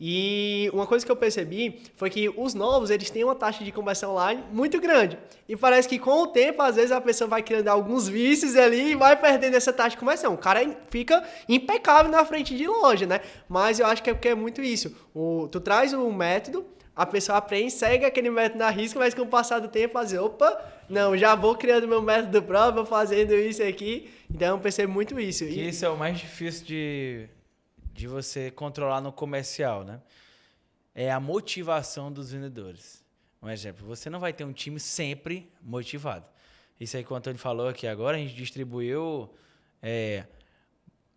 E uma coisa que eu percebi foi que os novos, eles têm uma taxa de conversão online muito grande. E parece que com o tempo, às vezes, a pessoa vai criando alguns vícios ali e vai perdendo essa taxa de conversão. O cara fica impecável na frente de loja, né? Mas eu acho que é porque é muito isso. Tu traz o método, a pessoa aprende, segue aquele método na risca, mas com o passar do tempo, fazer, não, já vou criando meu método próprio, vou fazendo isso aqui. Então, eu percebo muito isso. Que isso é o mais difícil de você controlar no comercial, né? é a motivação dos vendedores. Um exemplo, você não vai ter um time sempre motivado. Isso aí que o Antônio falou aqui agora, a gente distribuiu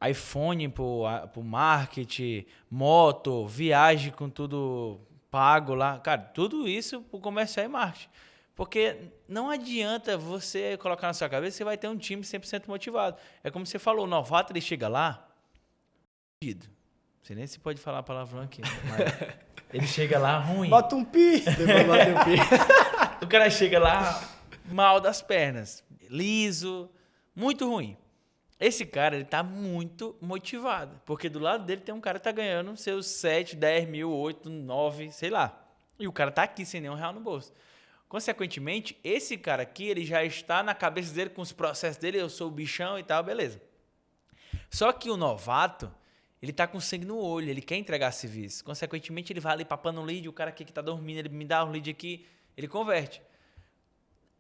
iPhone pro marketing, moto, viagem com tudo pago lá. Cara, tudo isso pro comercial e marketing. Porque não adianta você colocar na sua cabeça que você vai ter um time 100% motivado. É como você falou, o novato ele chega lá, não sei nem se pode falar palavrão aqui, mas ele chega lá ruim. Bota um pi! Depois bate um pi. O cara chega lá mal das pernas, liso, muito ruim. Esse cara, ele tá muito motivado, porque do lado dele tem um cara que tá ganhando seus 7, 10 mil, 8, 9, sei lá. E o cara tá aqui sem nenhum real no bolso. Consequentemente, esse cara aqui, ele já está na cabeça dele com os processos dele, eu sou o bichão e tal, beleza. Só que o novato, ele tá com sangue no olho, ele quer entregar serviço. Consequentemente, ele vai ali papando um lead, o cara aqui que tá dormindo, ele me dá um lead aqui, ele converte.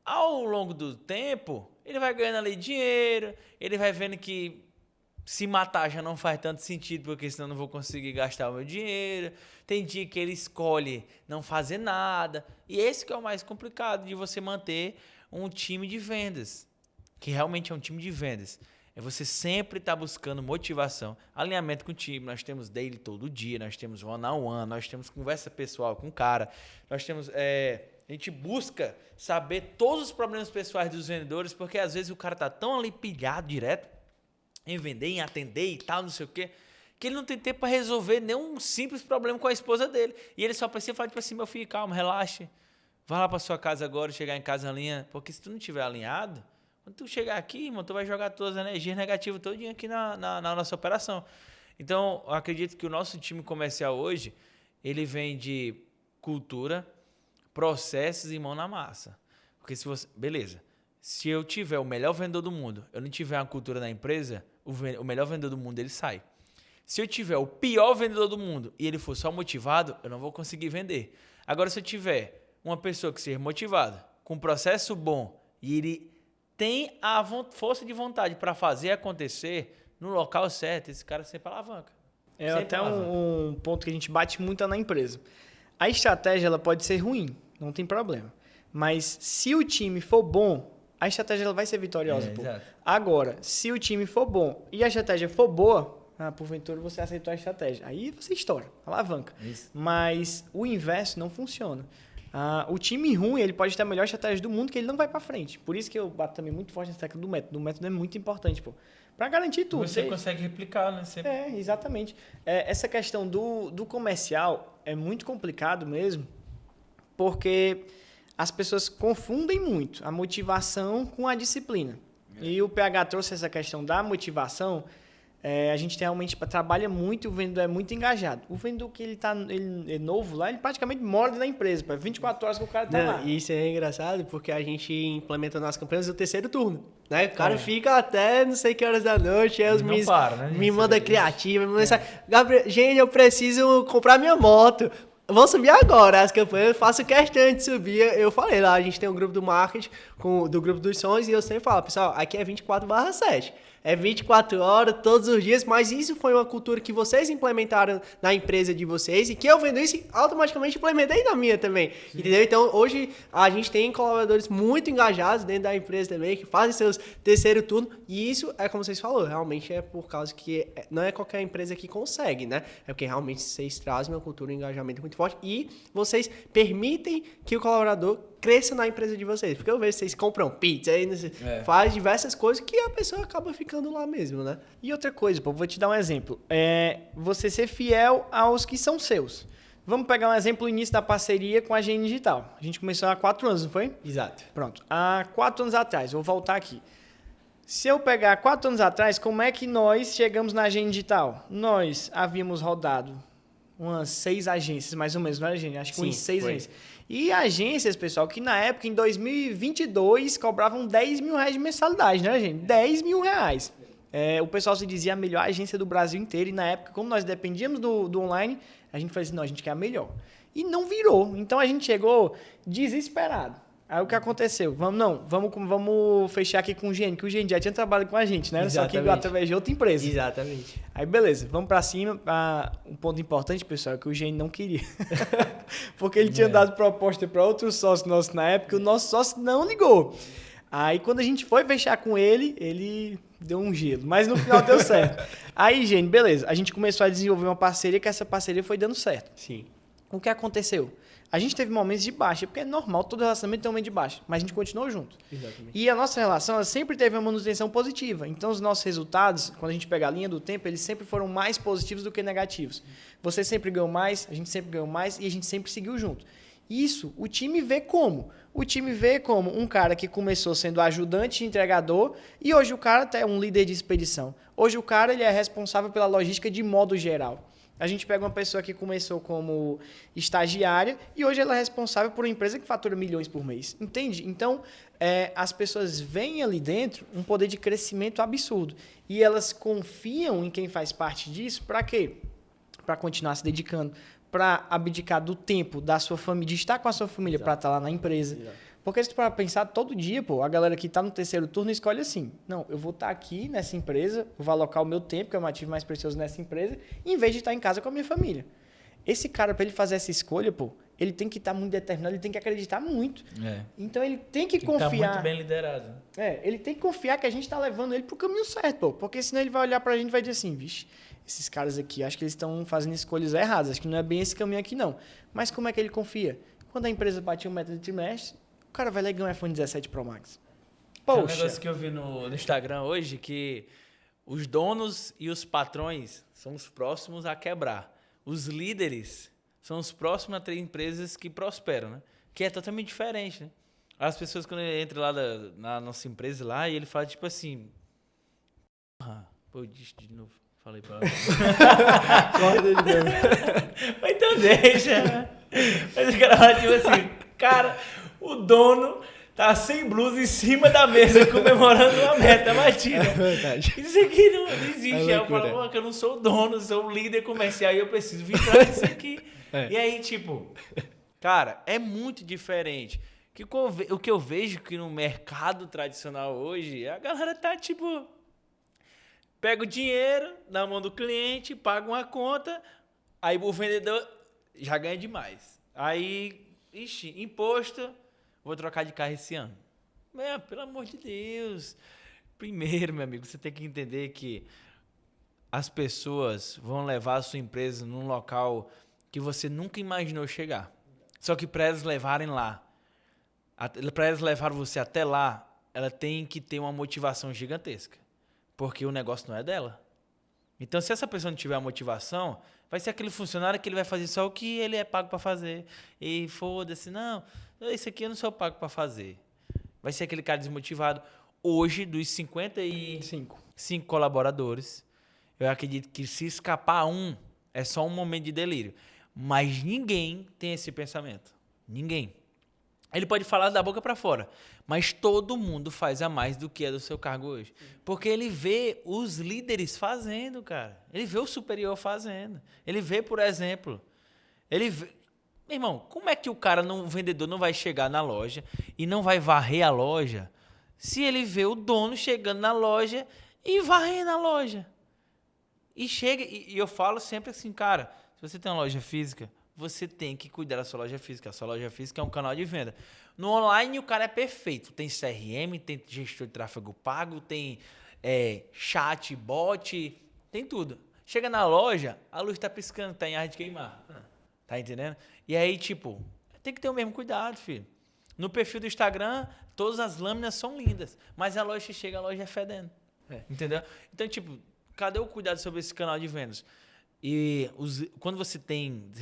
Ao longo do tempo, ele vai ganhando ali dinheiro, ele vai vendo que se matar já não faz tanto sentido, porque senão eu não vou conseguir gastar o meu dinheiro. Tem dia que ele escolhe não fazer nada. E esse que é o mais complicado de você manter um time de vendas, que realmente é um time de vendas. É você sempre estar buscando motivação, alinhamento com o time. Nós temos daily todo dia, nós temos one-on-one, nós temos conversa pessoal com o cara, nós temos... A gente busca saber todos os problemas pessoais dos vendedores, porque às vezes o cara tá tão ali pilhado direto em vender, em atender e tal, não sei o quê, que ele não tem tempo para resolver nenhum simples problema com a esposa dele. E ele só precisa falar, tipo assim, meu filho, calma, relaxe, vai lá para sua casa agora, chegar em casa alinha, porque se tu não estiver alinhado, quando tu chegar aqui, irmão, tu vai jogar todas as energias negativas todinha aqui na nossa operação. Então, eu acredito que o nosso time comercial hoje, ele vem de cultura, processos e mão na massa. Porque se você... Beleza. Se eu tiver o melhor vendedor do mundo, eu não tiver uma cultura na empresa, o melhor vendedor do mundo, ele sai. Se eu tiver o pior vendedor do mundo e ele for só motivado, eu não vou conseguir vender. Agora, se eu tiver uma pessoa que seja motivada, com um processo bom, e ele tem a força de vontade para fazer acontecer no local certo, esse cara sempre alavanca. É Sempre até alavanca. um ponto que a gente bate muito na empresa. A estratégia ela pode ser ruim, não tem problema. Mas se o time for bom, a estratégia ela vai ser vitoriosa. Pô. Exato. Agora, se o time for bom e a estratégia for boa, porventura você aceitou a estratégia. Aí você estoura, alavanca. Isso. Mas o inverso não funciona. O time ruim, ele pode ter a melhor estratégia do mundo, que ele não vai para frente. Por isso que eu bato também muito forte nessa tecla do método. O método é muito importante, pô. Para garantir tudo. Você consegue replicar, né? Sempre. Exatamente. Essa questão do comercial é muito complicado mesmo, porque as pessoas confundem muito a motivação com a disciplina. E o PH trouxe essa questão da motivação. A gente realmente trabalha muito, o vendedor é muito engajado. O vendedor que ele é novo lá, ele praticamente mora na empresa, 24 horas que o cara tá lá. E isso é engraçado porque a gente implementa nas campanhas o terceiro turno. Né? O cara fica até não sei que horas da noite, aí os Não meninos para, né, me gente? mandam criativa, me mensagem. Gabriel, gente, eu preciso comprar minha moto. Vou subir agora as campanhas, eu faço questão de subir. Eu falei lá, a gente tem um grupo do marketing, do grupo dos sonhos, e eu sempre falo, pessoal, aqui é 24/7. É 24 horas, todos os dias, mas isso foi uma cultura que vocês implementaram na empresa de vocês e que eu vendo isso automaticamente implementei na minha também, entendeu? Então, hoje a gente tem colaboradores muito engajados dentro da empresa também, que fazem seus terceiro turno, e isso é como vocês falaram, realmente é por causa que não é qualquer empresa que consegue, né? É porque realmente vocês trazem uma cultura de engajamento muito forte e vocês permitem que o colaborador cresça na empresa de vocês, porque eu vejo vocês compram pizza, aí, faz diversas coisas que a pessoa acaba ficando lá mesmo, né? E outra coisa, pô, vou te dar um exemplo. Você ser fiel aos que são seus. Vamos pegar um exemplo no início da parceria com a GN Digital. A gente começou há 4 anos, não foi? Exato. Pronto. Há 4 anos atrás, vou voltar aqui. Se eu pegar 4 anos atrás, como é que nós chegamos na GN Digital? Nós havíamos rodado umas 6 agências, mais ou menos, não era, gente? Acho que Sim, umas 6 foi. agências. E agências, pessoal, que na época, em 2022, cobravam 10 mil reais de mensalidade, né, gente? 10 mil reais. O pessoal se dizia a melhor agência do Brasil inteiro. E na época, como nós dependíamos do online, a gente falou assim, não, a gente quer a melhor. E não virou. Então, a gente chegou desesperado. Aí o que aconteceu? Vamos fechar aqui com o Gene, que o Gene já tinha trabalhado com a gente, né? Só que através de outra empresa. Exatamente. Aí beleza, vamos pra cima. Um ponto importante, pessoal, é que o Gene não queria. Porque ele tinha dado proposta para outro sócio nosso na época, e o nosso sócio não ligou. Aí quando a gente foi fechar com ele, ele deu um gelo. Mas no final deu certo. Aí, Gene, beleza. A gente começou a desenvolver uma parceria, que essa parceria foi dando certo. Sim. O que aconteceu? A gente teve momentos de baixa, porque é normal, todo relacionamento tem um momento de baixa, mas a gente continuou junto. Exatamente. E a nossa relação, ela sempre teve uma manutenção positiva. Então, os nossos resultados, quando a gente pega a linha do tempo, eles sempre foram mais positivos do que negativos. Você sempre ganhou mais, a gente sempre ganhou mais e a gente sempre seguiu junto. Isso, o time vê como? O time vê como um cara que começou sendo ajudante e entregador e hoje o cara é um líder de expedição. Hoje o cara ele é responsável pela logística de modo geral. A gente pega uma pessoa que começou como estagiária e hoje ela é responsável por uma empresa que fatura milhões por mês. Entende? Então, as pessoas veem ali dentro um poder de crescimento absurdo. E elas confiam em quem faz parte disso para quê? Para continuar se dedicando, para abdicar do tempo da sua família, de estar com a sua família para estar lá na empresa. Exato. Porque se tu para pensar todo dia, pô, a galera que está no terceiro turno escolhe assim, não, eu vou estar aqui nessa empresa, vou alocar o meu tempo, que é o meu ativo mais precioso nessa empresa, em vez de estar em casa com a minha família. Esse cara, para ele fazer essa escolha, pô, ele tem que estar muito determinado, ele tem que acreditar muito. Então ele tem que confiar. Tá muito bem liderado. Ele tem que confiar que a gente está levando ele pro caminho certo, pô, porque senão ele vai olhar pra gente e vai dizer assim, vixe, esses caras aqui, acho que eles estão fazendo escolhas erradas, acho que não é bem esse caminho aqui não. Mas como é que ele confia? Quando a empresa batia o meta de trimestre, o cara vai lá e ganha um iPhone 17 Pro Max. Poxa. Tem um negócio que eu vi no Instagram hoje, que os donos e os patrões são os próximos a quebrar. Os líderes são os próximos a ter empresas que prosperam, né? Que é totalmente diferente, né? As pessoas, quando entram lá na nossa empresa lá, e ele fala tipo assim... Pô, disse de novo. Falei pra ela. Mas então deixa. Mas o cara fala tipo assim... Cara, o dono tá sem blusa em cima da mesa comemorando uma meta batida. É verdade. Isso aqui não existe. Eu falo, que eu não sou o dono, sou o líder comercial e eu preciso virar isso aqui. E aí, tipo, cara, é muito diferente. O que eu vejo que no mercado tradicional hoje, a galera tá, tipo, pega o dinheiro na mão do cliente, paga uma conta, aí o vendedor já ganha demais. Aí, imposto, vou trocar de carro esse ano. Pelo amor de Deus. Primeiro, meu amigo, você tem que entender que as pessoas vão levar a sua empresa num local que você nunca imaginou chegar. Só que para elas levarem lá, para elas levar você até lá, ela tem que ter uma motivação gigantesca. Porque o negócio não é dela. Então, se essa pessoa não tiver a motivação, vai ser aquele funcionário que ele vai fazer só o que ele é pago para fazer. E foda-se, não, isso aqui eu não sou pago para fazer. Vai ser aquele cara desmotivado. Hoje, dos 55 colaboradores, eu acredito que se escapar um, é só um momento de delírio. Mas ninguém tem esse pensamento. Ninguém. Ele pode falar da boca para fora, mas todo mundo faz a mais do que é do seu cargo hoje. Porque ele vê os líderes fazendo, cara. Ele vê o superior fazendo. Ele vê, por exemplo, ele vê... Meu irmão, como é que o vendedor não vai chegar na loja e não vai varrer a loja se ele vê o dono chegando na loja e varrendo a loja? E chega, e eu falo sempre assim, cara, se você tem uma loja física, você tem que cuidar da sua loja física. A sua loja física é um canal de venda. No online, o cara é perfeito. Tem CRM, tem gestor de tráfego pago, tem chat, bot, tem tudo. Chega na loja, a luz tá piscando, tá em ar de queimar. Tá entendendo? E aí, tipo, tem que ter o mesmo cuidado, filho. No perfil do Instagram, todas as lâminas são lindas, mas a loja chega, a loja é fedendo. Entendeu? Então, tipo, cadê o cuidado sobre esse canal de vendas? E quando você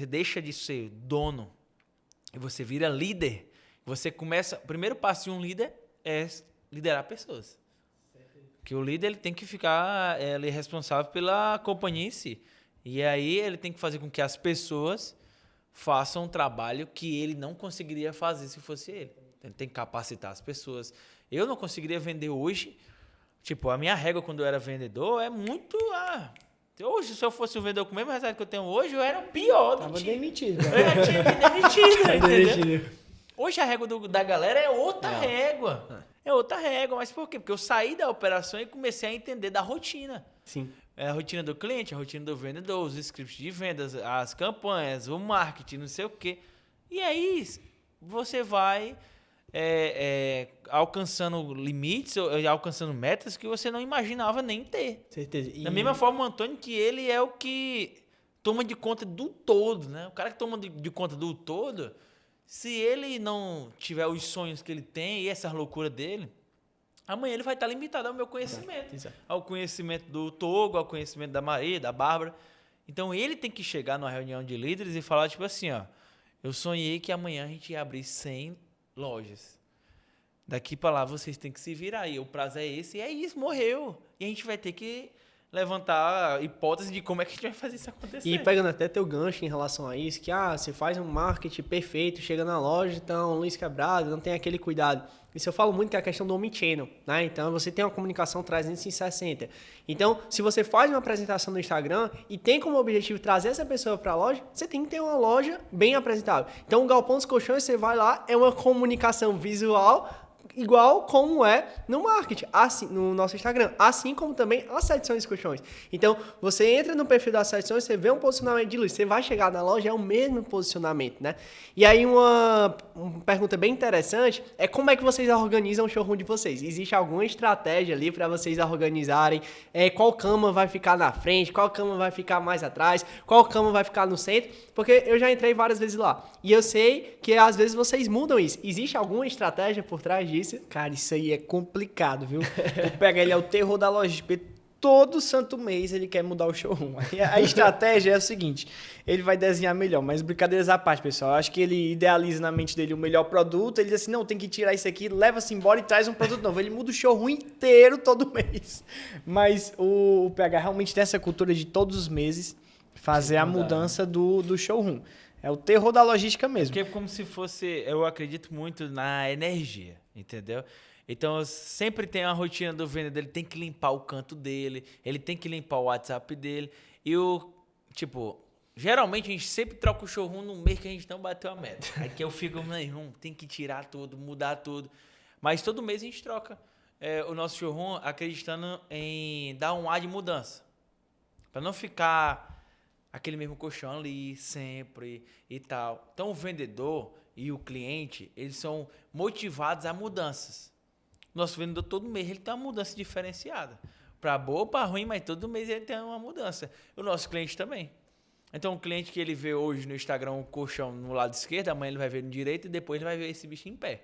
deixa de ser dono e você vira líder, você começa... O primeiro passo de um líder é liderar pessoas. Porque o líder ele tem que ficar ele é responsável pela companhia em si. E aí ele tem que fazer com que as pessoas façam um trabalho que ele não conseguiria fazer se fosse ele. Ele tem que capacitar as pessoas. Eu não conseguiria vender hoje. Tipo, a minha régua quando eu era vendedor é muito... Hoje, se eu fosse um vendedor com o mesmo resultado que eu tenho hoje, eu era o pior do time. Tava demitido. Eu já tinha me demitido, entendeu? Hoje a régua da galera é outra régua. É outra régua. Mas por quê? Porque eu saí da operação e comecei a entender da rotina. Sim. A rotina do cliente, a rotina do vendedor, os scripts de vendas, as campanhas, o marketing, não sei o quê. E aí você vai alcançando limites, alcançando metas que você não imaginava nem ter. Certeza. Da mesma forma, o Antônio, que ele é o que toma de conta do todo, né? O cara que toma de conta do todo, se ele não tiver os sonhos que ele tem e essa loucura dele, amanhã ele vai estar limitado ao meu conhecimento. Exato. Ao conhecimento do Togo, ao conhecimento da Maria, da Bárbara. Então, ele tem que chegar numa reunião de líderes e falar, tipo assim, ó, eu sonhei que amanhã a gente ia abrir 100 lojas. Daqui para lá vocês têm que se virar. E o prazo é esse, e é isso, morreu. E a gente vai ter que levantar a hipótese de como é que a gente vai fazer isso acontecer. E pegando até teu gancho em relação a isso, que você faz um marketing perfeito, chega na loja, então, luz quebrada, não tem aquele cuidado. Isso eu falo muito que é a questão do omnichannel, né? Então, você tem uma comunicação 360. Então, se você faz uma apresentação no Instagram e tem como objetivo trazer essa pessoa para a loja, você tem que ter uma loja bem apresentável. Então, o Galpão dos Colchões, você vai lá, é uma comunicação visual igual como é no marketing, assim, no nosso Instagram, assim como também as Sedições Colchões. Então, você entra no perfil das Sedições, você vê um posicionamento de luz, você vai chegar na loja, é o mesmo posicionamento, né? E aí uma pergunta bem interessante é como é que vocês organizam o showroom de vocês? Existe alguma estratégia ali para vocês organizarem qual cama vai ficar na frente, qual cama vai ficar mais atrás, qual cama vai ficar no centro? Porque eu já entrei várias vezes lá e eu sei que às vezes vocês mudam isso. Existe alguma estratégia por trás disso? Cara, isso aí é complicado, viu? O PH, ele é o terror da logística. Todo santo mês ele quer mudar o showroom. A estratégia é o seguinte, ele vai desenhar melhor, mas brincadeiras à parte, pessoal. Eu acho que ele idealiza na mente dele o melhor produto, ele diz assim, não, tem que tirar isso aqui, leva-se embora e traz um produto novo. Ele muda o showroom inteiro todo mês. Mas o PH realmente tem essa cultura de todos os meses fazer a mudança do showroom. É o terror da logística mesmo. Porque é como se fosse, eu acredito muito na energia, entendeu? Então, sempre tem a rotina do vendedor, ele tem que limpar o canto dele, ele tem que limpar o WhatsApp dele. E geralmente a gente sempre troca o showroom no mês que a gente não bateu a meta. Aqui eu fico, meu irmão, tem que tirar tudo, mudar tudo. Mas todo mês a gente troca o nosso showroom acreditando em dar um ar de mudança. Para não ficar aquele mesmo colchão ali sempre e tal. Então, o vendedor e o cliente, eles são motivados a mudanças. Nosso vendedor, todo mês, ele tem uma mudança diferenciada. Para boa ou para ruim, mas todo mês ele tem uma mudança. O nosso cliente também. Então, o cliente que ele vê hoje no Instagram um colchão no lado esquerdo, amanhã ele vai ver no direito e depois ele vai ver esse bicho em pé.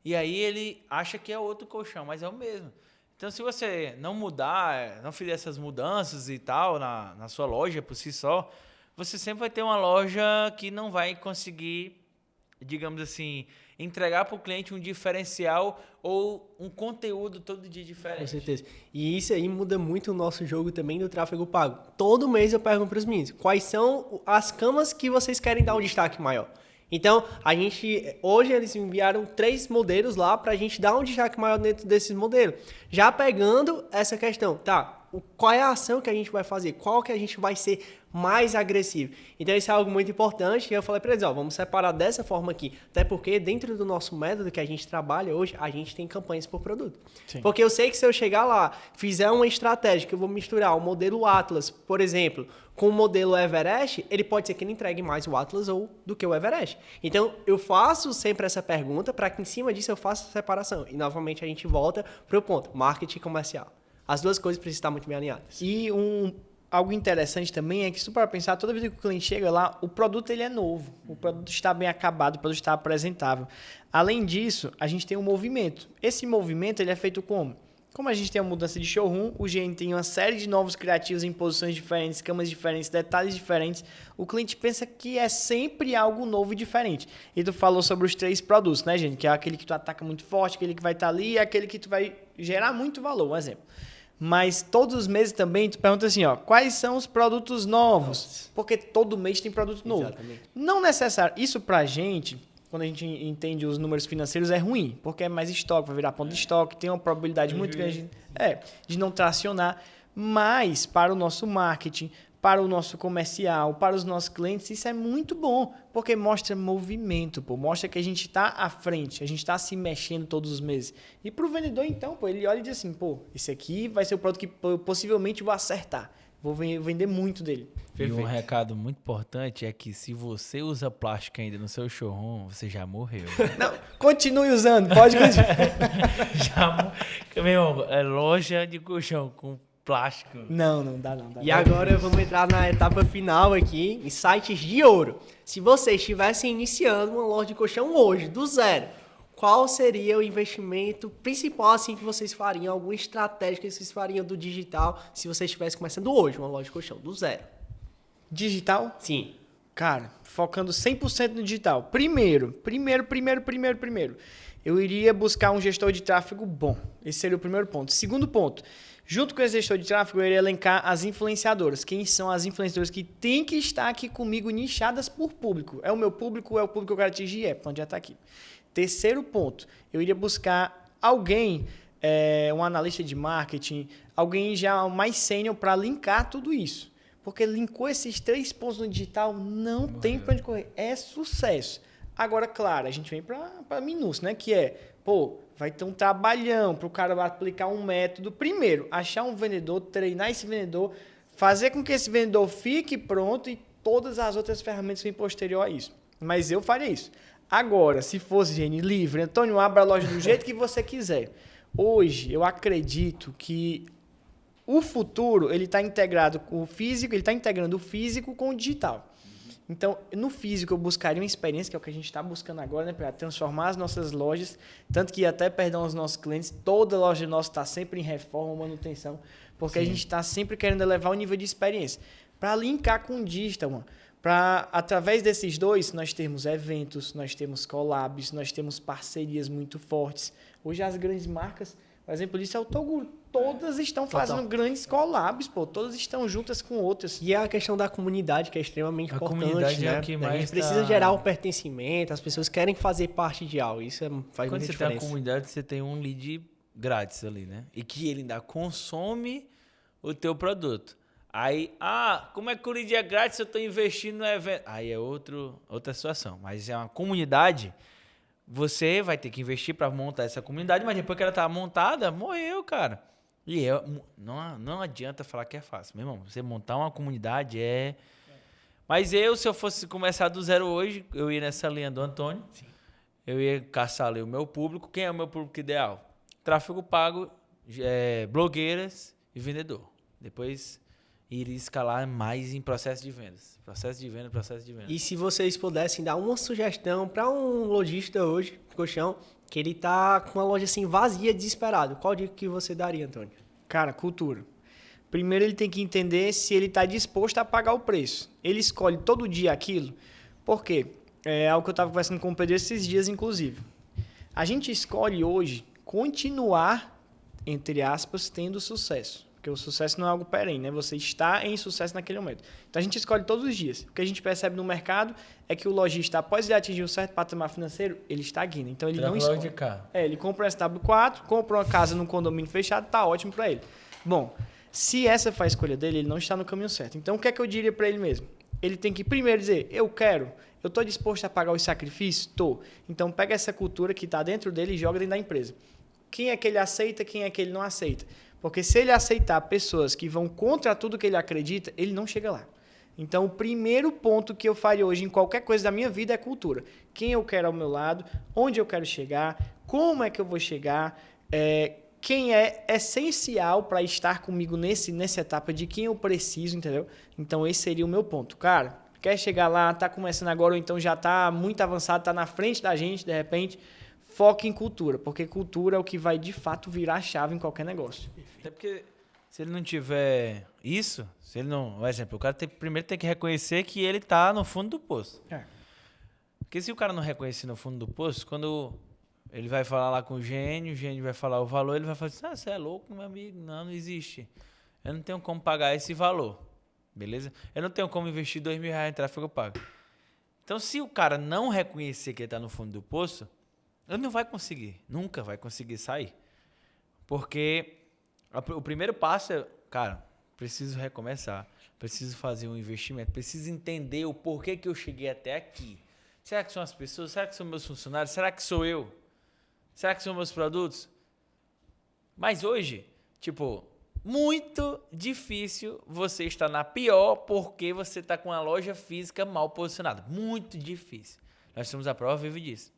E aí ele acha que é outro colchão, mas é o mesmo. Então, se você não mudar, não fizer essas mudanças e tal na sua loja por si só, você sempre vai ter uma loja que não vai conseguir, digamos assim, entregar para o cliente um diferencial ou um conteúdo todo dia diferente. Com certeza. E isso aí muda muito o nosso jogo também do tráfego pago. Todo mês eu pergunto para os meninos, quais são as camas que vocês querem dar um destaque maior? Então, hoje eles enviaram 3 modelos lá para a gente dar um destaque maior dentro desses modelos. Já pegando essa questão, qual é a ação que a gente vai fazer? Qual que a gente vai ser mais agressivo? Então, isso é algo muito importante. E eu falei para eles, vamos separar dessa forma aqui. Até porque dentro do nosso método que a gente trabalha hoje, a gente tem campanhas por produto. Sim. Porque eu sei que se eu chegar lá, fizer uma estratégia que eu vou misturar o modelo Atlas, por exemplo, com o modelo Everest, ele pode ser que ele entregue mais o Atlas do que o Everest. Então, eu faço sempre essa pergunta para que em cima disso eu faça a separação. E, novamente, a gente volta para o ponto, marketing comercial. As duas coisas precisam estar muito bem alinhadas. E algo interessante também é que, se tu para pensar, toda vez que o cliente chega lá, o produto ele é novo. O produto está bem acabado, o produto está apresentável. Além disso, a gente tem um movimento. Esse movimento ele é feito como? Como a gente tem a mudança de showroom, o GN tem uma série de novos criativos em posições diferentes, camas diferentes, detalhes diferentes. O cliente pensa que é sempre algo novo e diferente. E tu falou sobre os 3 produtos, né, gente? Que é aquele que tu ataca muito forte, aquele que vai estar ali e aquele que tu vai gerar muito valor, um exemplo. Mas todos os meses também tu pergunta assim, quais são os produtos novos? Porque todo mês tem produto novo. Exatamente. Não necessário. Isso pra gente, quando a gente entende os números financeiros, é ruim, porque é mais estoque, vai virar ponto de estoque, tem uma probabilidade muito grande de não tracionar. Mas para o nosso marketing, para o nosso comercial, para os nossos clientes, isso é muito bom, porque mostra movimento, pô, mostra que a gente está à frente, a gente está se mexendo todos os meses. E para o vendedor, então, pô, ele olha e diz assim, pô, esse aqui vai ser o produto que possivelmente vou acertar, vou vender muito dele. Perfeito. E um recado muito importante é que se você usa plástico ainda no seu showroom, você já morreu. Não, continue usando, pode continuar. Meu irmão, é loja de colchão com plástico. Não dá. E agora vamos entrar na etapa final aqui, insights de ouro. Se vocês estivessem iniciando uma loja de colchão hoje, do zero, qual seria o investimento principal assim que vocês fariam? Alguma estratégia que vocês fariam do digital se vocês estivessem começando hoje uma loja de colchão, do zero? Digital? Sim. Cara, focando 100% no digital. Primeiro, eu iria buscar um gestor de tráfego bom. Esse seria o primeiro ponto. Segundo ponto, junto com esse gestor de tráfego, eu iria elencar as influenciadoras. Quem são as influenciadoras que têm que estar aqui comigo nichadas por público? É o meu público, é o público que eu quero atingir? Então já está aqui. Terceiro ponto, eu iria buscar alguém, um analista de marketing, alguém já mais sênior para linkar tudo isso. Porque linkou esses 3 pontos no digital, não tem para onde correr. É sucesso. Agora, claro, a gente vem para minúcia, né? Que vai ter um trabalhão para o cara aplicar um método. Primeiro, achar um vendedor, treinar esse vendedor, fazer com que esse vendedor fique pronto e todas as outras ferramentas vêm posterior a isso. Mas eu faria isso. Agora, se fosse, gente, livre, Antônio, abra a loja do jeito que você quiser. Hoje, eu acredito que o futuro, ele está integrado com o físico, ele está integrando o físico com o digital. Então, no físico, eu buscaria uma experiência, que é o que a gente está buscando agora, né, para transformar as nossas lojas, tanto que até, perdão, os nossos clientes, toda loja nossa está sempre em reforma, manutenção, porque a gente está sempre querendo elevar o nível de experiência. Para linkar com o digital, mano. Para, através desses dois, nós temos eventos, nós temos collabs, nós temos parcerias muito fortes. Hoje, as grandes marcas, por exemplo, disso é o Toguro. Todas estão fazendo grandes collabs, pô. Todas estão juntas com outras. E é a questão da comunidade, que é extremamente importante, comunidade, né? É o que A mais gente precisa gerar um pertencimento, as pessoas querem fazer parte de algo. Isso faz Quando muita você diferença. tem a comunidade, você tem um lead grátis ali, né? E que ele ainda consome o teu produto. Aí, como é que o lead é grátis se eu estou investindo no evento? Aí é outra situação. Mas é uma comunidade, você vai ter que investir para montar essa comunidade, mas depois que ela está montada, morreu, cara. E não adianta falar que é fácil. Meu irmão, você montar uma comunidade é... Mas se eu fosse começar do zero hoje, eu ia nessa linha do Antônio. Sim. Eu ia caçar ali o meu público. Quem é o meu público ideal? Tráfego pago, blogueiras e vendedor. Depois iria escalar mais em processo de vendas. Processo de venda. E se vocês pudessem dar uma sugestão para um lojista hoje, de colchão, que ele tá com uma loja assim vazia, desesperado, qual dica que você daria, Antônio? Cara, cultura. Primeiro ele tem que entender se ele está disposto a pagar o preço. Ele escolhe todo dia aquilo. Por quê? É algo que eu estava conversando com o Pedro esses dias, inclusive. A gente escolhe hoje continuar, entre aspas, tendo sucesso. Porque o sucesso não é algo perene, né? Você está em sucesso naquele momento. Então, a gente escolhe todos os dias. O que a gente percebe no mercado é que o lojista, após ele atingir um certo patamar financeiro, ele estagna. Então, ele não escolhe. Ele compra um SW4, compra uma casa num condomínio fechado, tá ótimo para ele. Bom, se essa foi a escolha dele, ele não está no caminho certo. Então, o que é que eu diria para ele mesmo? Ele tem que primeiro dizer, eu estou disposto a pagar os sacrifícios? Estou. Então, pega essa cultura que está dentro dele e joga dentro da empresa. Quem é que ele aceita, quem é que ele não aceita? Porque se ele aceitar pessoas que vão contra tudo que ele acredita, ele não chega lá. Então, o primeiro ponto que eu faria hoje em qualquer coisa da minha vida é cultura. Quem eu quero ao meu lado, onde eu quero chegar, como é que eu vou chegar, quem é essencial para estar comigo nessa etapa de quem eu preciso, entendeu? Então, esse seria o meu ponto. Cara, quer chegar lá, está começando agora, ou então já está muito avançado, está na frente da gente, de repente, foque em cultura, porque cultura é o que vai, de fato, virar a chave em qualquer negócio. Até porque, se ele não tiver isso, se ele não... Por exemplo, o cara primeiro tem que reconhecer que ele está no fundo do poço. Porque se o cara não reconhecer no fundo do poço, quando ele vai falar lá com o gênio vai falar o valor, ele vai falar assim, você é louco, meu amigo? Não existe. Eu não tenho como pagar esse valor, beleza? Eu não tenho como investir R$2.000 em tráfego pago. Então, se o cara não reconhecer que ele está no fundo do poço, ele não vai conseguir, nunca vai conseguir sair. Porque o primeiro passo é, cara, preciso recomeçar. preciso fazer um investimento, preciso entender o porquê que eu cheguei até aqui. Será que são as pessoas? Será que são meus funcionários? Será que sou eu? Será que são meus produtos? Mas hoje, tipo, muito difícil você estar na pior porque você está com a loja física mal posicionada. Muito difícil. Nós temos a prova viva disso.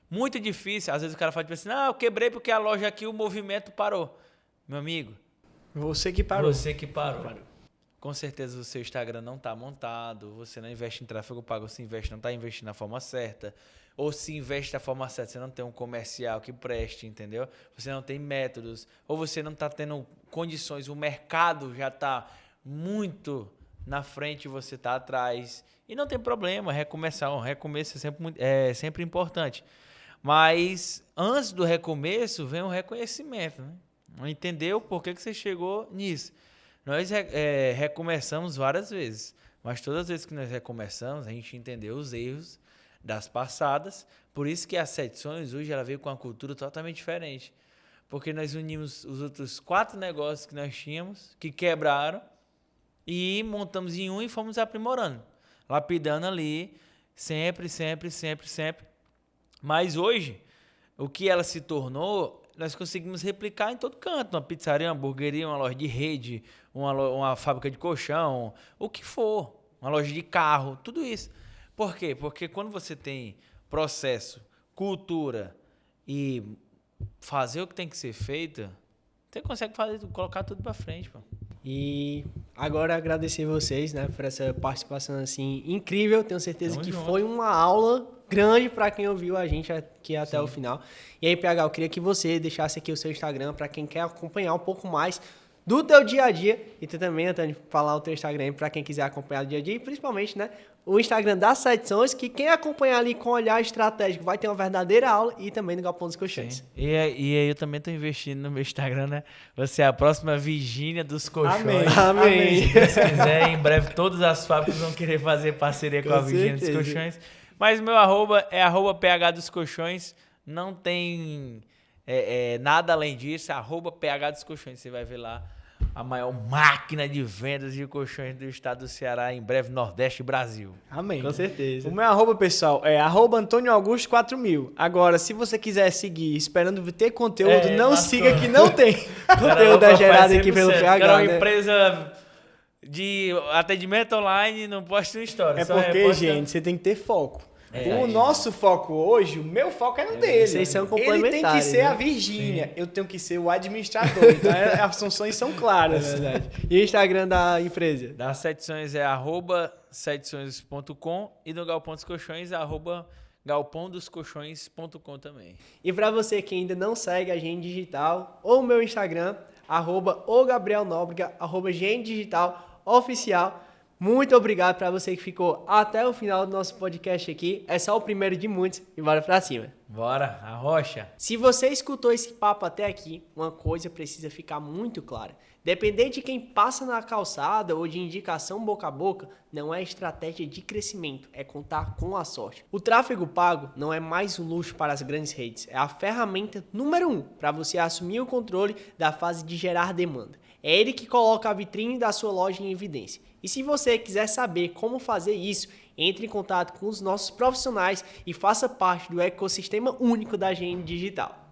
Muito difícil. Às vezes o cara fala tipo assim, não, eu quebrei porque a loja aqui, o movimento parou. Meu amigo. Você que parou. Você que parou. Com certeza o seu Instagram não está montado, você não investe em tráfego pago, você não está investindo da forma certa. Ou se investe da forma certa, você não tem um comercial que preste, entendeu? Você não tem métodos, ou você não está tendo condições, o mercado já está muito na frente e você está atrás. E não tem problema, recomeçar. Um recomeço é sempre importante. Mas antes do recomeço vem o reconhecimento, né? Entender o porquê que você chegou nisso. Nós recomeçamos várias vezes, mas todas as vezes que nós recomeçamos, a gente entendeu os erros das passadas. Por isso que a Sete Sonhos hoje ela veio com uma cultura totalmente diferente. Porque nós unimos os outros 4 negócios que nós tínhamos, que quebraram, e montamos em um e fomos aprimorando. Lapidando ali, sempre. Mas hoje, o que ela se tornou, nós conseguimos replicar em todo canto. Uma pizzaria, uma hamburgueria, uma loja de rede, uma fábrica de colchão, o que for. Uma loja de carro, tudo isso. Por quê? Porque quando você tem processo, cultura e fazer o que tem que ser feito, você consegue colocar tudo para frente, pô. E agora agradecer vocês, né, por essa participação assim incrível. Tenho certeza que foi uma aula grande para quem ouviu a gente aqui até o final. E aí, PH, eu queria que você deixasse aqui o seu Instagram para quem quer acompanhar um pouco mais do teu dia a dia. E tu também, Antônio, falar o teu Instagram para quem quiser acompanhar o dia a dia. E principalmente, né, o Instagram das Sete Sonhos, que quem acompanhar ali com olhar estratégico vai ter uma verdadeira aula, e também no Galpão dos Colchões. E aí eu também estou investindo no meu Instagram, né? Você é a próxima Virgínia dos Colchões. Amém. Se Deus quiser, em breve todas as fábricas vão querer fazer parceria com a Virgínia dos Colchões. Mas meu arroba é @PH dos Colchões. Não tem nada além disso. @PH dos Colchões. Você vai ver lá a maior máquina de vendas de colchões do estado do Ceará, em breve Nordeste Brasil. Amém. Com certeza. O meu arroba, pessoal, é @AntônioAugusto4000. Agora, se você quiser seguir esperando ter conteúdo, não siga que não tem. Conteúdo é gerado aqui pelo PH, Cara, uma né? empresa de atendimento online, não posta uma história. É porque, gente, você tem que ter foco. O nosso foco hoje, o meu foco é no dele. Vocês são Ele tem que complementares, ser né? a Virgínia. Eu tenho que ser o administrador. Então, as funções são claras. É verdade. E o Instagram da empresa? Das Sete Sonhos é @setesonhos.com e no Galpão dos Colchões é galpãodoscolchões.com também. E para você que ainda não segue a Gen Digital, ou o meu Instagram, @ogabrielnobrega, @Gen Digital Oficial. Muito obrigado para você que ficou até o final do nosso podcast aqui. É só o primeiro de muitos e bora pra cima. Bora, a rocha. Se você escutou esse papo até aqui, uma coisa precisa ficar muito clara. Dependente de quem passa na calçada ou de indicação boca a boca, não é estratégia de crescimento, é contar com a sorte. O tráfego pago não é mais um luxo para as grandes redes, é a ferramenta número 1 para você assumir o controle da fase de gerar demanda. É ele que coloca a vitrine da sua loja em evidência. E se você quiser saber como fazer isso, entre em contato com os nossos profissionais e faça parte do ecossistema único da GN Digital.